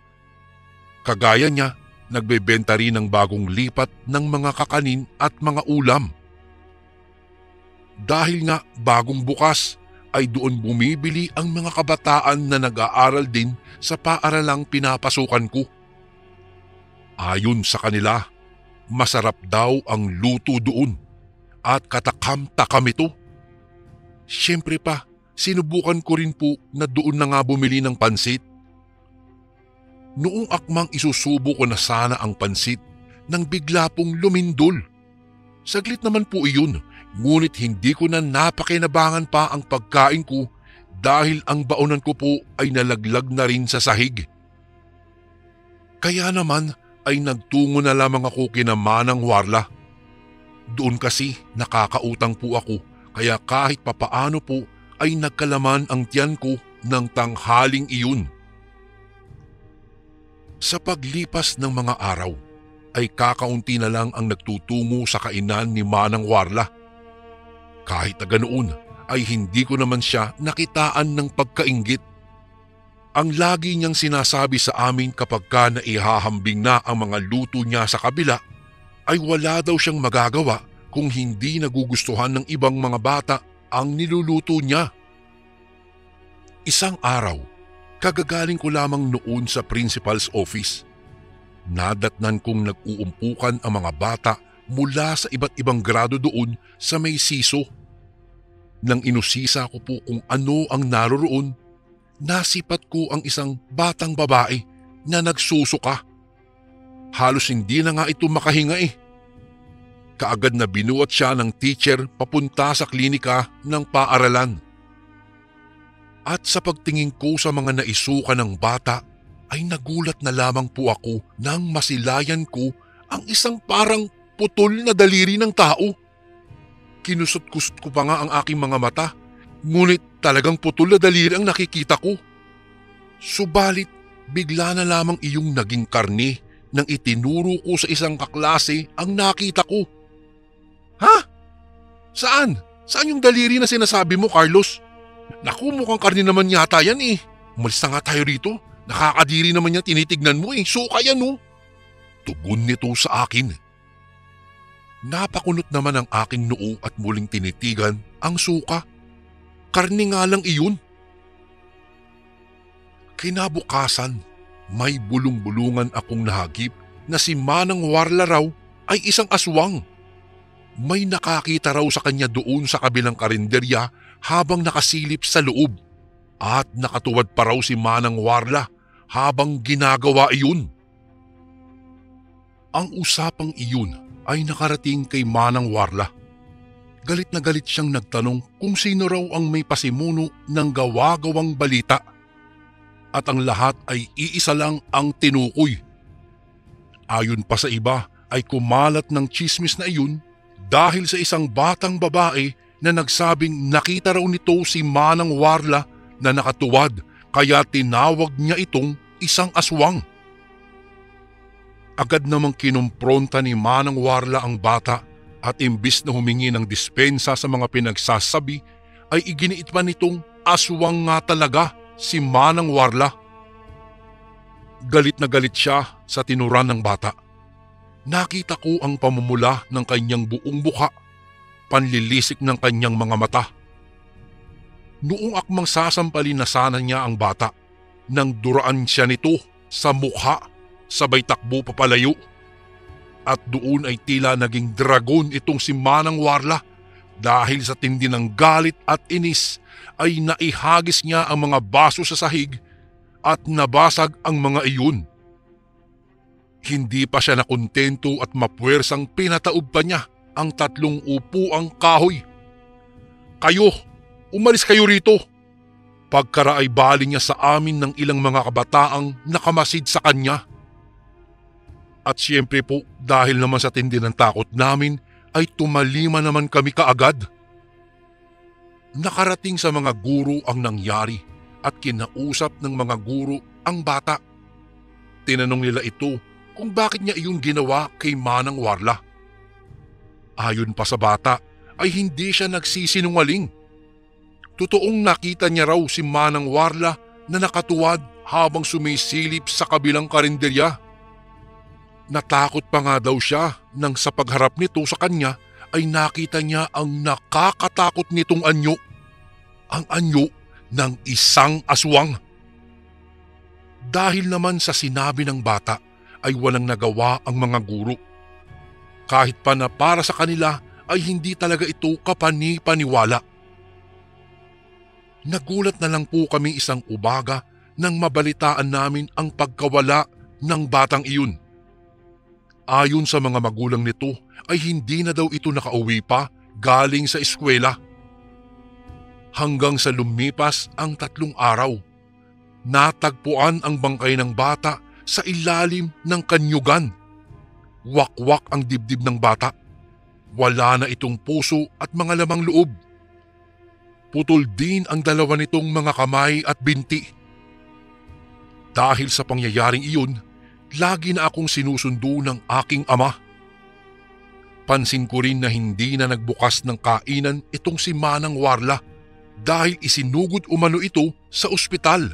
Kagaya niya, nagbebenta rin ng bagong lipat ng mga kakanin at mga ulam. Dahil nga bagong bukas, ay doon bumibili ang mga kabataan na nag-aaral din sa paaralang pinapasukan ko. Ayon sa kanila, masarap daw ang luto doon at katakam-takam ito. Siyempre pa, sinubukan ko rin po na doon na nga bumili ng pansit. Noong akmang isusubo ko na sana ang pansit nang bigla pong lumindol. Saglit naman po iyon, ngunit hindi ko na napakinabangan pa ang pagkain ko dahil ang baonan ko po ay nalaglag na rin sa sahig. Kaya naman ay nagtungo na lamang ako kina Manang Warla. Doon kasi nakakautang po ako, kaya kahit papaano po ay nagkalaman ang tiyan ko ng tanghaling iyon. Sa paglipas ng mga araw, ay kakaunti na lang ang nagtutungo sa kainan ni Manang Warla. Kahit na ganoon ay hindi ko naman siya nakitaan ng pagkainggit. Ang lagi niyang sinasabi sa amin kapag ka naihahambing na ang mga luto niya sa kabila ay wala daw siyang magagawa kung hindi nagugustuhan ng ibang mga bata ang niluluto niya. Isang araw, kagagaling ko lamang noon sa principal's office. Nadatnan kong nag-uumpukan ang mga bata mula sa iba't ibang grado doon sa may siso. Nang inusisa ko po kung ano ang naroroon, nasipat ko ang isang batang babae na nagsusuka. Halos hindi na nga ito makahinga eh. Kaagad na binuhat siya ng teacher papunta sa klinika ng paaralan. At sa pagtingin ko sa mga naisuka ng bata, ay nagulat na lamang po ako nang masilayan ko ang isang parang putol na daliri ng tao. Kinusot-kusot ko pa nga ang aking mga mata, ngunit talagang putol na daliri ang nakikita ko. Subalit, bigla na lamang iyong naging karne nang itinuro ko sa isang kaklase ang nakita ko. Ha? Saan? Saan yung daliri na sinasabi mo, Carlos? Naku, mukhang karne naman yata yan eh. Umalis na nga tayo rito. Nakakadiri naman yan, tinitignan mo eh. Suka yan oh. Tugon nito sa akin. Napakunot naman ang aking noo at muling tinitigan ang suka. Karne nga lang iyon. Kinabukasan, may bulong-bulungan akong nahagip na si Manang Warla raw ay isang aswang. May nakakita raw sa kanya doon sa kabilang karinderya habang nakasilip sa loob. At nakatuwad pa raw si Manang Warla habang ginagawa iyon. Ang usapang iyon ay nakarating kay Manang Warla. Galit na galit siyang nagtanong kung sino raw ang may pasimuno ng gawa-gawang balita. at ang lahat ay iisa lang ang tinukoy. Ayon pa sa iba ay kumalat ng tsismis na iyon dahil sa isang batang babae na nagsabing nakita raw nito si Manang Warla na nakatuwad kaya tinawag niya itong isang aswang. Agad namang kinumpronta ni Manang Warla ang bata at imbis na humingi ng dispensa sa mga pinagsasabi ay iginiit pa nitong aswang nga talaga si Manang Warla. Galit na galit siya sa tinuran ng bata. Nakita ko ang pamumula ng kanyang buong mukha, panlilisik ng kanyang mga mata. Noong akmang sasampalin na sana niya ang bata, nang duraan siya nito sa mukha, sabay takbo papalayo. At doon ay tila naging dragon itong si Manang Warla dahil sa tindi ng galit at inis ay naihagis niya ang mga baso sa sahig at nabasag ang mga iyon. Hindi pa siya nakontento at mapuwersang pinataob pa niya ang 3 upuang kahoy. "Kayo, umalis kayo rito!" Pagkara ay baling niya sa amin ng ilang mga kabataang nakamasid sa kanya. At siyempre po dahil naman sa tindi ng takot namin ay tumalima naman kami kaagad. Nakarating sa mga guro ang nangyari at kinausap ng mga guro ang bata. Tinanong nila ito kung bakit niya iyon ginawa kay Manang Warla. Ayon pa sa bata ay hindi siya nagsisinungaling. Totoong nakita niya raw si Manang Warla na nakatuwad habang sumisilip sa kabilang karinderya. Natakot pa nga daw siya nang sa pagharap nito sa kanya ay nakita niya ang nakakatakot nitong anyo. Ang anyo ng isang aswang. Dahil naman sa sinabi ng bata ay walang nagawa ang mga guro. Kahit pa na para sa kanila ay hindi talaga ito kapani-paniwala. Nagulat na lang po kami isang umaga nang mabalitaan namin ang pagkawala ng batang iyon. Ayon sa mga magulang nito ay hindi na daw ito nakauwi pa galing sa eskwela. Hanggang sa lumipas ang 3 araw, natagpuan ang bangkay ng bata sa ilalim ng kanyugan. Wakwak ang dibdib ng bata. Wala na itong puso at mga lamang loob. Putol din ang 2 nitong mga kamay at binti. Dahil sa pangyayaring iyon, lagi na akong sinusundo ng aking ama. Pansin ko rin na hindi na nagbukas ng kainan itong si Manang Warla dahil isinugod umano ito sa ospital.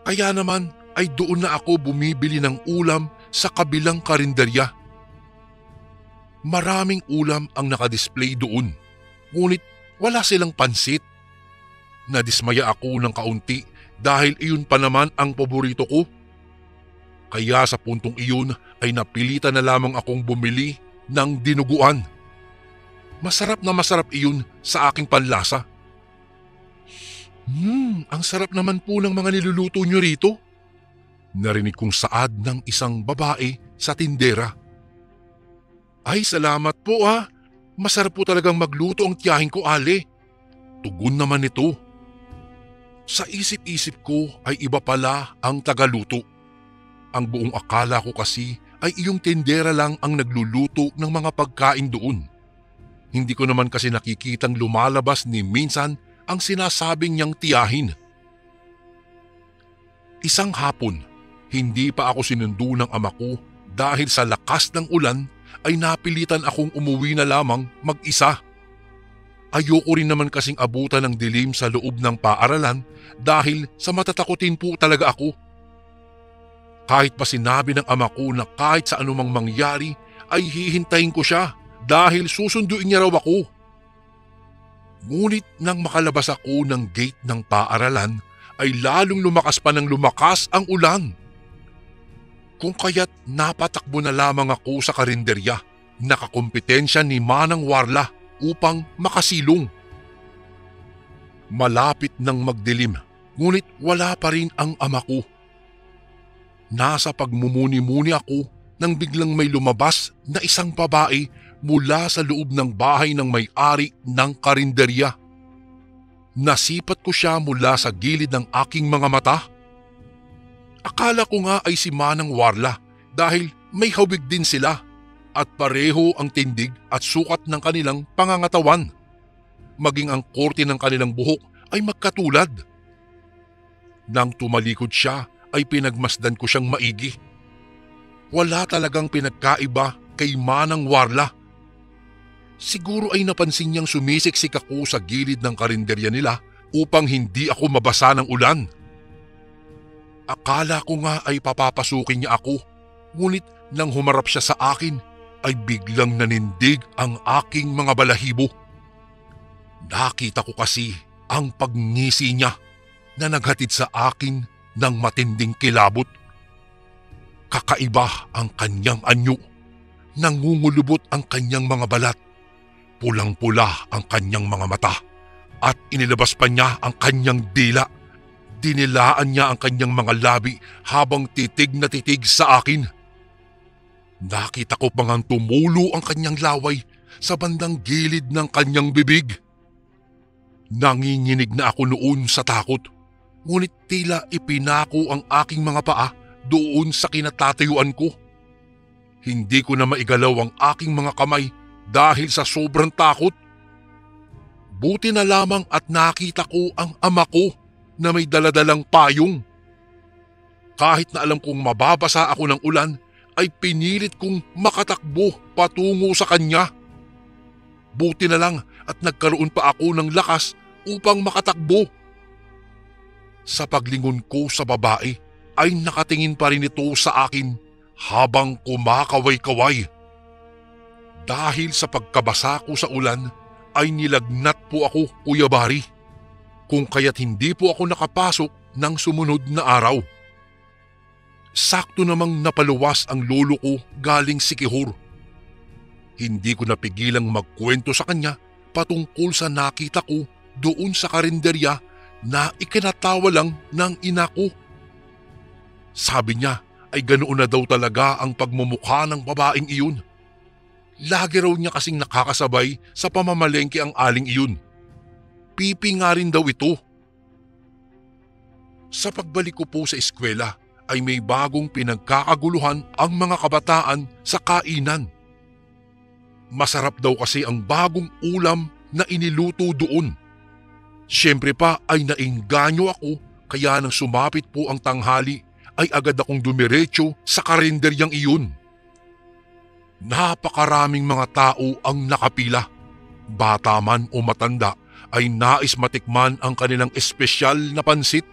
Kaya naman ay doon na ako bumibili ng ulam sa kabilang karinderya. Maraming ulam ang nakadisplay doon, ngunit wala silang pansit. Nadismaya ako ng kaunti dahil iyon pa naman ang paborito ko. Kaya sa puntong iyon ay napilitan na lamang akong bumili ng dinuguan. Masarap na masarap iyon sa aking panlasa. Ang sarap naman po ng mga niluluto nyo rito. Narinig kong saad ng isang babae sa tindera. Ay salamat po ah, masarap po talagang magluto ang tiyahin ko Ale. Tugon naman ito. Sa isip-isip ko ay iba pala ang tagaluto. Ang buong akala ko kasi ay iyong tindera lang ang nagluluto ng mga pagkain doon. Hindi ko naman kasi nakikitang lumalabas ni minsan ang sinasabing niyang tiyahin. Isang hapon, hindi pa ako sinundo ng ama ko dahil sa lakas ng ulan ay napilitan akong umuwi na lamang mag-isa. Ayoko rin naman kasing abutan ng dilim sa loob ng paaralan dahil sa matatakotin po talaga ako. Kahit pa sinabi ng ama ko na kahit sa anumang mangyari ay hihintayin ko siya dahil susunduin niya raw ako. Ngunit nang makalabas ako ng gate ng paaralan ay lalong lumakas pa ng lumakas ang ulan. Kung kaya't napatakbo na lamang ako sa karinderya, nakakompetensya ni Manang Warla upang makasilong. Malapit nang magdilim, ngunit wala pa rin ang ama ko. Nasa pagmumuni-muni ako nang biglang may lumabas na isang babae mula sa loob ng bahay ng may-ari ng karinderya. Nasipat ko siya mula sa gilid ng aking mga mata. Akala ko nga ay si Manang Warla dahil may hawig din sila at pareho ang tindig at sukat ng kanilang pangangatawan. Maging ang korte ng kanilang buhok ay magkatulad. Nang tumalikod siya ay pinagmasdan ko siyang maigi. Wala talagang pinagkaiba kay Manang Warla. Siguro ay napansin niyang sumisiksik ako sa gilid ng karinderya nila upang hindi ako mabasa ng ulan. Akala ko nga ay papapasukin niya ako, ngunit nang humarap siya sa akin ay biglang nanindig ang aking mga balahibo. Nakita ko kasi ang pagngisi niya na naghatid sa akin ng matinding kilabot. Kakaiba ang kanyang anyo, nangungulubot ang kanyang mga balat, pulang-pula ang kanyang mga mata at inilabas pa niya ang kanyang dila. Dinilaan niya ang kanyang mga labi habang titig na titig sa akin. Nakita ko pang tumulo ang kanyang laway sa bandang gilid ng kanyang bibig. Nanginginig na ako noon sa takot, ngunit tila ipinako ang aking mga paa doon sa kinatatayuan ko. Hindi ko na maigalaw ang aking mga kamay dahil sa sobrang takot. Buti na lamang at nakita ko ang ama ko na may daladalang payong. Kahit na alam kong mababasa ako ng ulan, ay pinilit kong makatakbo patungo sa kanya. Buti na lang at nagkaroon pa ako ng lakas upang makatakbo. Sa paglingon ko sa babae ay nakatingin pa rin ito sa akin habang kumakaway-kaway. Dahil sa pagkabasa ko sa ulan ay nilagnat po ako, Kuya Bari, kung kaya't hindi po ako nakapasok ng sumunod na araw. Sakto namang napaluwas ang lolo ko galing Sikihor. Hindi ko napigilang magkwento sa kanya patungkol sa nakita ko doon sa karinderya na ikinatawa lang ng ina ko. Sabi niya ay ganoon na daw talaga ang pagmumukha ng babaeng iyon. Lagi raw niya kasing nakakasabay sa pamamalengke ang aling iyon. Pipi nga rin daw ito. Sa pagbalik ko po sa eskwela ay may bagong pinagkakaguluhan ang mga kabataan sa kainan. Masarap daw kasi ang bagong ulam na iniluto doon. Siyempre pa ay nainganyo ako kaya nang sumapit po ang tanghali ay agad akong dumiretso sa karinderyang iyon. Napakaraming mga tao ang nakapila. Bata man o matanda ay nais matikman ang kanilang espesyal na pansit.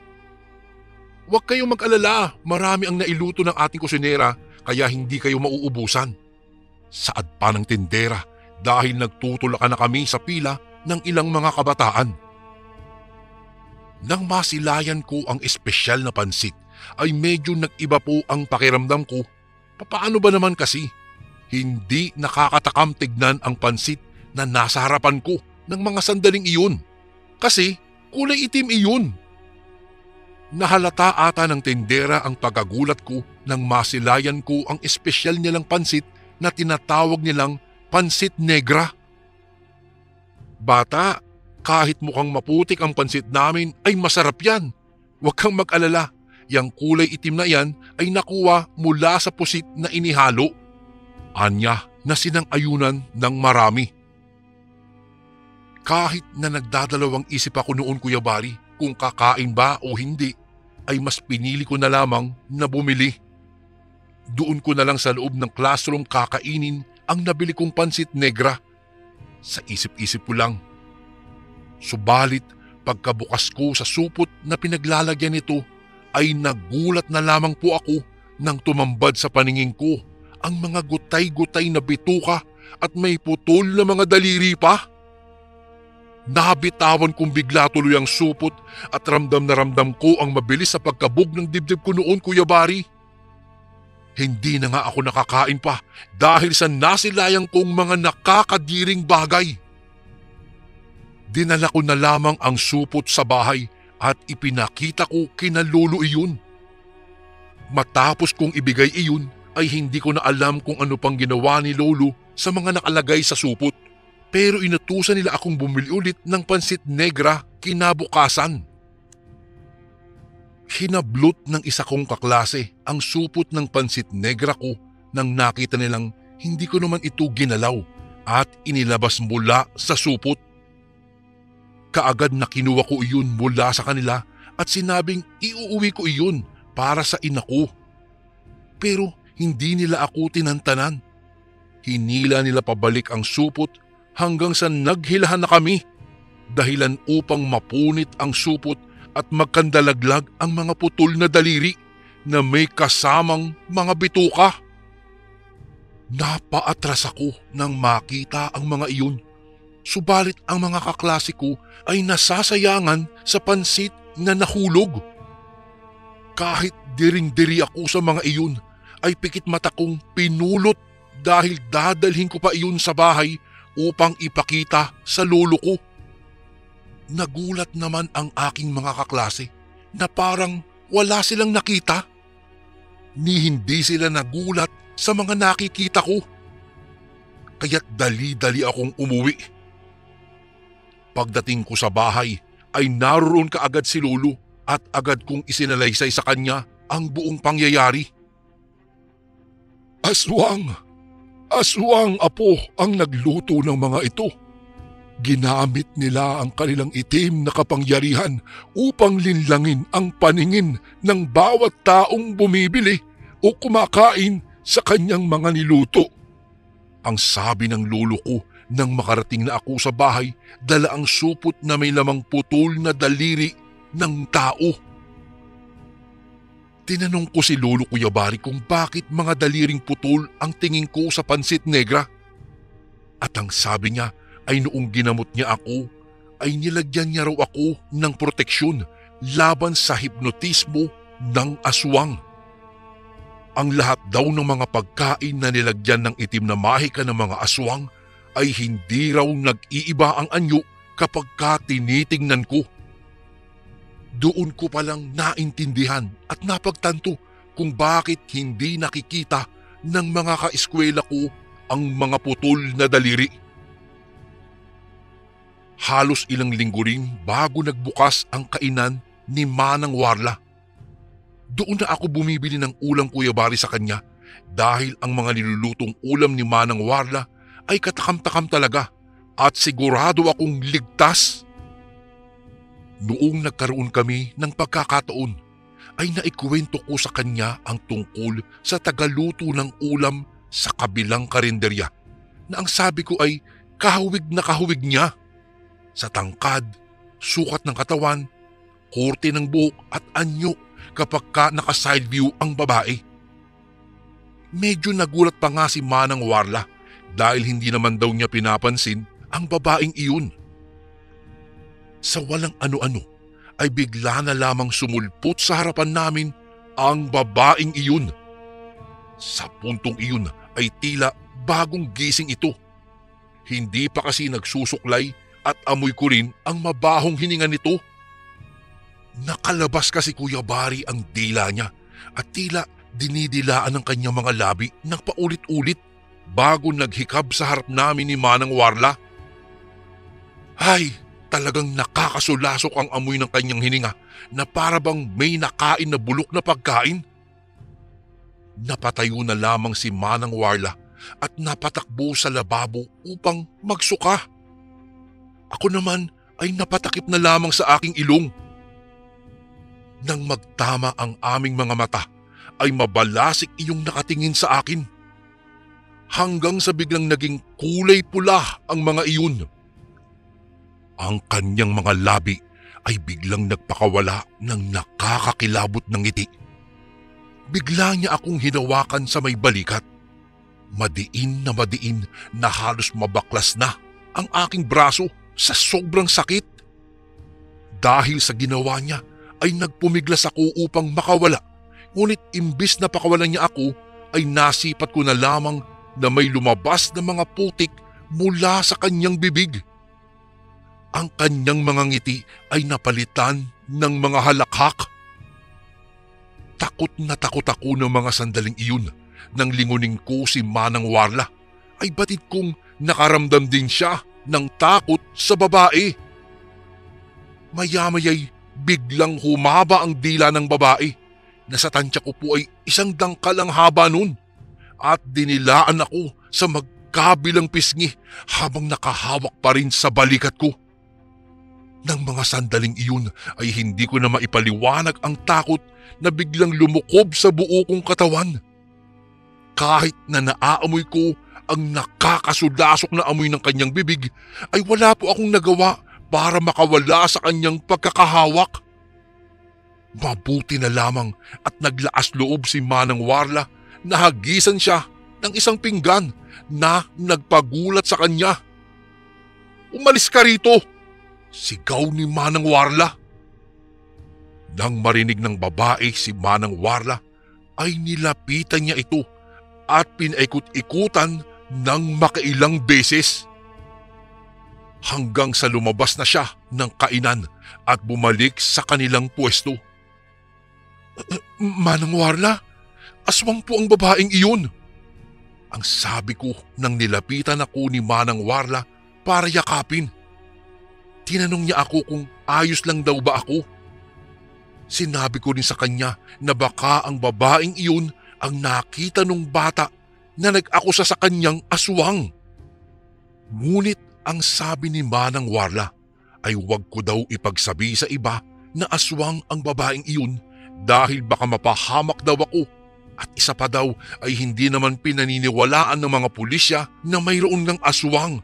Huwag kayong mag-alala, marami ang nailuto ng ating kusinera kaya hindi kayo mauubusan. Saad pa ng tindera dahil nagtutulakan na kami sa pila ng ilang mga kabataan. Nang masilayan ko ang espesyal na pansit ay medyo nag-iba po ang pakiramdam ko. Paano ba naman kasi? Hindi nakakatakam tignan ang pansit na nasa harapan ko ng mga sandaling iyon. Kasi kulay itim iyon. Nahalata ata ng tindera ang pagkagulat ko nang masilayan ko ang espesyal nilang pansit na tinatawag nilang pansit negra. Bata, kahit mukhang maputik ang pansit namin ay masarap yan. Huwag kang mag-alala, yang kulay itim na yan ay nakuha mula sa pusit na inihalo. Anya na sinang-ayunan ng marami. Kahit na nagdadalawang isip ako noon, Kuya Bari, kung kakain ba o hindi, ay mas pinili ko na lamang na bumili. Doon ko na lang sa loob ng classroom kakainin ang nabili kong pansit negra. Sa isip-isip ko lang. Subalit pagkabukas ko sa supot na pinaglalagyan nito ay nagulat na lamang po ako nang tumambad sa paningin ko ang mga gutay-gutay na bituka at may putol na mga daliri pa. Nabitawan kong bigla tuloy ang supot at ramdam na ramdam ko ang mabilis sa pagkabog ng dibdib ko noon, Kuya Bari. Hindi na nga ako nakakain pa dahil sa nasilayang kong mga nakakadiring bagay. Dinala ko na lamang ang supot sa bahay at ipinakita ko kina lolo iyon. Matapos kong ibigay iyon ay hindi ko na alam kung ano pang ginawa ni lolo sa mga nakalagay sa supot. Pero inutusan nila akong bumili ulit ng pansit negra kinabukasan. Hinablot ng isa kong kaklase ang supot ng pansit negra ko nang nakita nilang hindi ko naman ito ginalaw at inilabas mula sa supot. Kaagad na kinuha ko iyon mula sa kanila at sinabing iuuwi ko iyon para sa ina ko. Pero hindi nila ako tinantanan. Hinila nila pabalik ang supot hanggang sa naghilahan na kami, dahilan upang mapunit ang supot at magkandalaglag ang mga putol na daliri na may kasamang mga bituka. Napaatras ako nang makita ang mga iyon. Subalit ang mga kaklase ko ay nasasayangan sa pansit na nahulog. Kahit diring-diri ako sa mga iyon, ay pikit mata kong pinulot dahil dadalhin ko pa iyon sa bahay upang ipakita sa lolo ko. Nagulat naman ang aking mga kaklase na parang wala silang nakita. Ni hindi sila nagulat sa mga nakikita ko. Kaya't dali-dali akong umuwi. Pagdating ko sa bahay ay naroon kaagad si lolo at agad kong isinalaysay sa kanya ang buong pangyayari. Aswang! Aswang, apo, ang nagluto ng mga ito. Ginamit nila ang kanilang itim na kapangyarihan upang linlangin ang paningin ng bawat taong bumibili o kumakain sa kanyang mga niluto. Ang sabi ng lolo ko nang makarating na ako sa bahay, dala ang supot na may lamang putol na daliri ng tao. Tinanong ko si Lolo Kuyabari kung bakit mga daliring putol ang tingin ko sa pansit negra. At ang sabi niya ay noong ginamot niya ako, ay nilagyan niya raw ako ng proteksyon laban sa hipnotismo ng aswang. Ang lahat daw ng mga pagkain na nilagyan ng itim na mahika ng mga aswang ay hindi raw nag-iiba ang anyo kapag tinitingnan ko. Doon ko palang naintindihan at napagtanto kung bakit hindi nakikita ng mga kaeskwela ko ang mga putol na daliri. Halos ilang linggo rin bago nagbukas ang kainan ni Manang Warla. Doon na ako bumibili ng ulam kuyabari sa kanya dahil ang mga nilulutong ulam ni Manang Warla ay katakam-takam talaga at sigurado akong ligtas. Noong nagkaroon kami ng pagkakataon, ay naikwento ko sa kanya ang tungkol sa tagaluto ng ulam sa kabilang karinderya na ang sabi ko ay kahawig na kahawig niya. Sa tangkad, sukat ng katawan, korte ng buhok at anyo kapag naka-side view ang babae. Medyo nagulat pa nga si Manang Warla dahil hindi naman daw niya pinapansin ang babaeng iyon. Sa walang ano-ano ay bigla na lamang sumulpot sa harapan namin ang babaeng iyon. Sa puntong iyon ay tila bagong gising ito. Hindi pa kasi nagsusuklay at amoy ko rin ang mabahong hininga nito. Nakalabas kasi Kuya Bari ang dila niya at tila dinidilaan ng kanyang mga labi ng paulit-ulit bago naghikab sa harap namin ni Manang Warla. Ay, talagang nakakasulasok ang amoy ng kanyang hininga na para bang may nakain na bulok na pagkain. Napatayo na lamang si Manang Warla at napatakbo sa lababo upang magsuka. Ako naman ay napatakip na lamang sa aking ilong. Nang magtama ang aming mga mata, ay mabalasik iyong nakatingin sa akin. Hanggang sa biglang naging kulay pula ang mga iyon. Ang kanyang mga labi ay biglang nagpakawala ng nakakakilabot ng ngiti. Bigla niya akong hinawakan sa may balikat. Madiin na halos mabaklas na ang aking braso sa sobrang sakit. Dahil sa ginawa niya ay nagpumiglas ako upang makawala. Ngunit imbis na pakawalan niya ako ay nasipat ko na lamang na may lumabas na mga putik mula sa kanyang bibig. Ang kanyang mga ngiti ay napalitan ng mga halakhak. Takot na takot ako ng mga sandaling iyon nang lingunin ko si Manang Warla ay batid kong nakaramdam din siya ng takot sa babae. Maya-maya'y Biglang humaba ang dila ng babae na sa tansya ko po ay isang dangkal ang haba nun at dinilaan ako sa magkabilang pisngi habang nakahawak pa rin sa balikat ko. Nang mga sandaling iyon ay hindi ko na maipaliwanag ang takot na biglang lumukob sa buo kong katawan. Kahit na naaamoy ko ang nakakasulasok na amoy ng kanyang bibig, ay wala po akong nagawa para makawala sa kanyang pagkakahawak. Mabuti na lamang at naglaas loob si Manang Warla na hagisan siya ng isang pinggan na nagpagulat sa kanya. "Umalis ka rito!" sigaw ni Manang Warla. Nang marinig ng babae si Manang Warla, ay nilapitan niya ito at pinaikot-ikutan ng makailang beses. Hanggang sa lumabas na siya ng kainan at bumalik sa kanilang pwesto. "Manang Warla, aswang po ang babaeng iyon," ang sabi ko nang nilapitan ako ni Manang Warla para yakapin. Tinanong niya ako kung ayos lang daw ba ako. Sinabi ko rin sa kanya na baka ang babaeng iyon ang nakita nung bata na nag-akusa sa kanyang aswang. Ngunit ang sabi ni Manang Warla ay huwag ko daw ipagsabi sa iba na aswang ang babaeng iyon dahil baka mapahamak daw ako, at isa pa daw ay hindi naman pinaniniwalaan ng mga pulisya na mayroon ng aswang.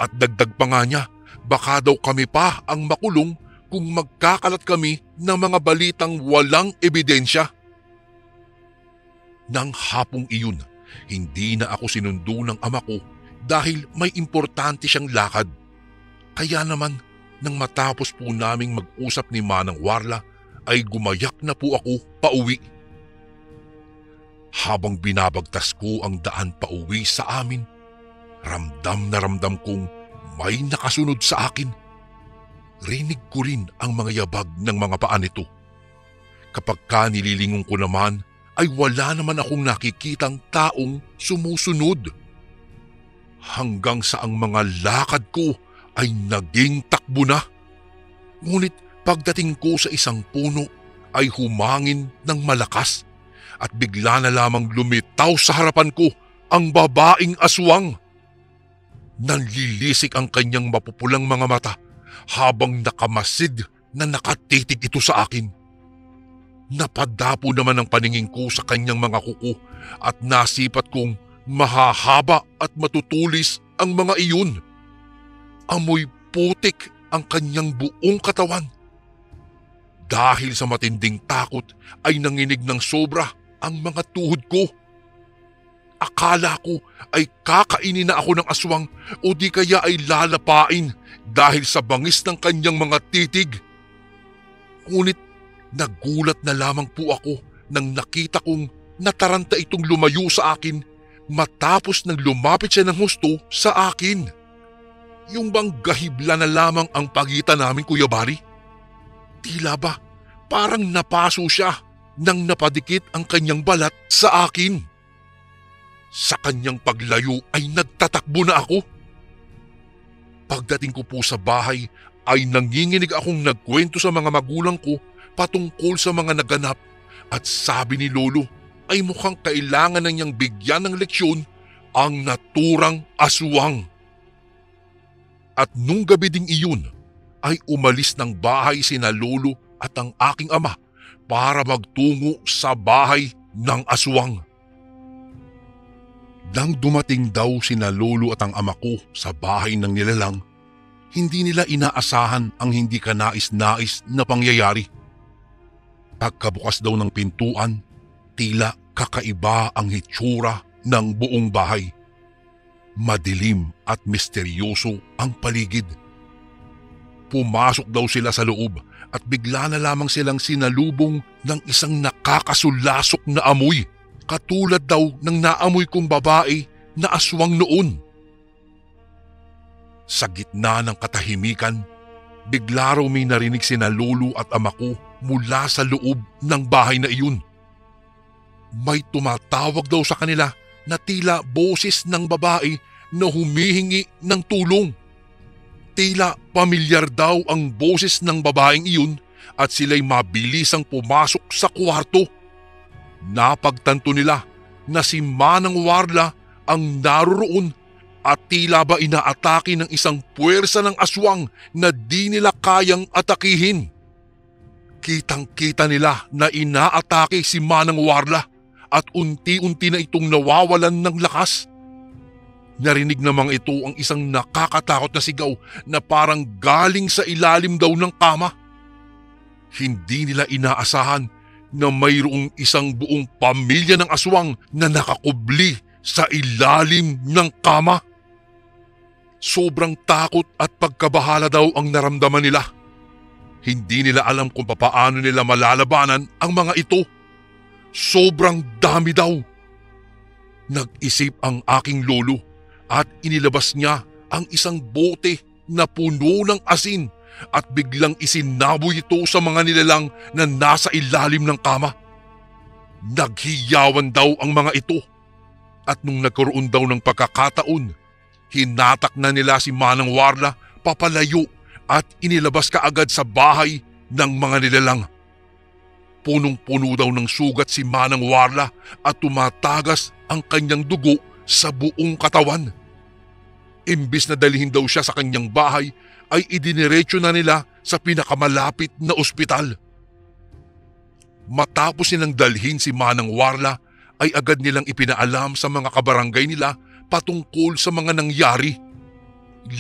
At dagdag pa nga niya, baka daw kami pa ang makulong kung magkakalat kami ng mga balitang walang ebidensya. Nang hapong iyon, hindi na ako sinundo ng ama ko dahil may importante siyang lakad. Kaya naman, nang matapos po naming mag-usap ni Manang Warla, ay gumayak na po ako pauwi. Habang binabagtas ko ang daan pauwi sa amin, ramdam na ramdam kong may nakasunod sa akin. Rinig ko rin ang mga yabag ng mga paa nito. Kapag nililingon ko naman, ay wala naman akong nakikitang taong sumusunod. Hanggang sa ang mga lakad ko ay naging takbo na. Ngunit pagdating ko sa isang puno ay humangin ng malakas at bigla na lamang lumitaw sa harapan ko ang babaeng aswang. Nanlilisik ang kanyang mapupulang mga mata habang nakamasid na nakatitig ito sa akin. Napadapo naman ang paningin ko sa kanyang mga kuko at nasipat kong mahahaba at matutulis ang mga iyon. Amoy putik ang kanyang buong katawan. Dahil sa matinding takot ay nanginig ng sobra ang mga tuhod ko. Akala ko ay kakainin na ako ng aswang o di kaya ay lalapain dahil sa bangis ng kanyang mga titig. Ngunit nagulat na lamang po ako nang nakita kong nataranta itong lumayo sa akin matapos nang lumapit siya ng husto sa akin. Yung bang gahibla na lamang ang pagitan namin, Kuya Bari? Tila ba parang napaso siya nang napadikit ang kanyang balat sa akin. Sa kanyang paglayo ay nagtatakbo na ako. Pagdating ko po sa bahay ay nanginginig akong nagkwento sa mga magulang ko patungkol sa mga naganap, at sabi ni Lolo ay mukhang kailangan na niyang bigyan ng leksyon ang naturang aswang. At nung gabi ding iyon ay umalis ng bahay sina Lolo at ang aking ama para magtungo sa bahay ng aswang. Nang dumating daw sina Lolo at ang ama ko sa bahay ng nilalang, hindi nila inaasahan ang hindi kanais-nais na pangyayari. Pagkabukas daw ng pintuan, tila kakaiba ang hitsura ng buong bahay. Madilim at misteryoso ang paligid. Pumasok daw sila sa loob at bigla na lamang silang sinalubong ng isang nakakasulasok na amoy, katulad daw ng naamoy kong babae na aswang noon. Sa gitna ng katahimikan, bigla raw may narinig sina Lolo at ama ko mula sa loob ng bahay na iyon. May tumatawag daw sa kanila na tila boses ng babae na humihingi ng tulong. Tila pamilyar daw ang boses ng babaeng iyon at sila'y mabilisang pumasok sa kwarto. Napagtanto nila na si Manang Warla ang naroroon at tila ba inaatake ng isang puwersa ng aswang na di nila kayang atakihin. Kitang-kita nila na inaatake si Manang Warla at unti-unti na itong nawawalan ng lakas. Narinig namang ito ang isang nakakatakot na sigaw na parang galing sa ilalim daw ng kama. Hindi nila inaasahan na mayroong isang buong pamilya ng aswang na nakakubli sa ilalim ng kama. Sobrang takot at pagkabahala daw ang naramdaman nila. Hindi nila alam kung papaano nila malalabanan ang mga ito. Sobrang dami daw. Nag-isip ang aking lolo at inilabas niya ang isang bote na puno ng asin at biglang isinaboy ito sa mga nilalang na nasa ilalim ng kama. Naghiyawan daw ang mga ito at nung nagkaroon daw ng pagkakataon, hinatak na nila si Manang Warla papalayo at inilabas kaagad sa bahay ng mga nilalang. Punong-puno daw ng sugat si Manang Warla at tumatagas ang kanyang dugo sa buong katawan. Imbis na dalhin daw siya sa kanyang bahay, ay idiniretso na nila sa pinakamalapit na ospital. Matapos nilang dalhin si Manang Warla, ay agad nilang ipinaalam sa mga kabarangay nila patungkol sa mga nangyari.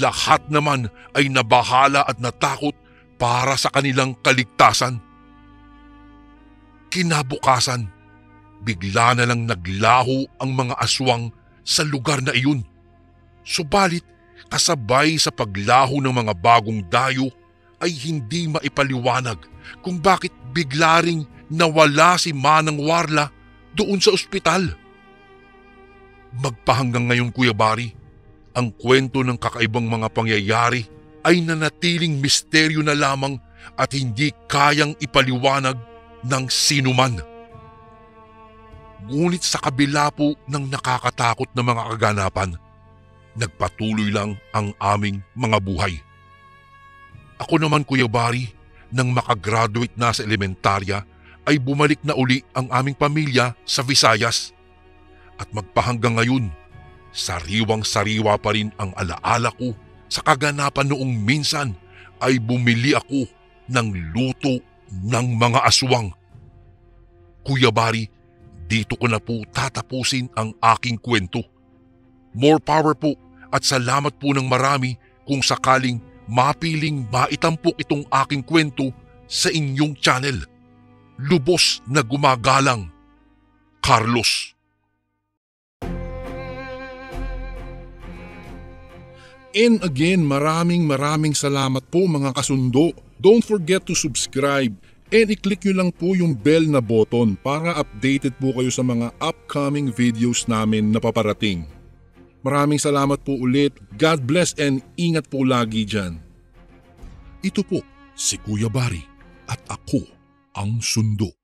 Lahat naman ay nabahala at natakot para sa kanilang kaligtasan. Kinabukasan, bigla na lang naglaho ang mga aswang sa lugar na iyon. Subalit, kasabay sa paglaho ng mga bagong dayo ay hindi maipaliwanag kung bakit bigla ring nawala si Manang Warla doon sa ospital. Magpahanggang ngayon, Kuya Bari, ang kwento ng kakaibang mga pangyayari ay nanatiling misteryo na lamang at hindi kayang ipaliwanag ng sinuman. Ngunit sa kabila po ng nakakatakot na mga kaganapan, nagpatuloy lang ang aming mga buhay. Ako naman, Kuya Bari, nang makagraduate na sa elementarya ay bumalik na uli ang aming pamilya sa Visayas. At magpahanggang ngayon, sariwang-sariwa pa rin ang alaala ko sa kaganapan noong minsan ay bumili ako ng luto ng mga aswang. Kuya Bari, dito ko na po tatapusin ang aking kwento. More power po at salamat po ng marami kung sakaling mapiling maitampok itong aking kwento sa inyong channel. Lubos na gumagalang, Carlos. And again, maraming salamat po mga kasundo. Don't forget to subscribe and i-click nyo lang po yung bell na button para updated po kayo sa mga upcoming videos namin na paparating. Maraming salamat po ulit. God bless and ingat po lagi dyan. Ito po si Kuya Bari at ako ang Sundo.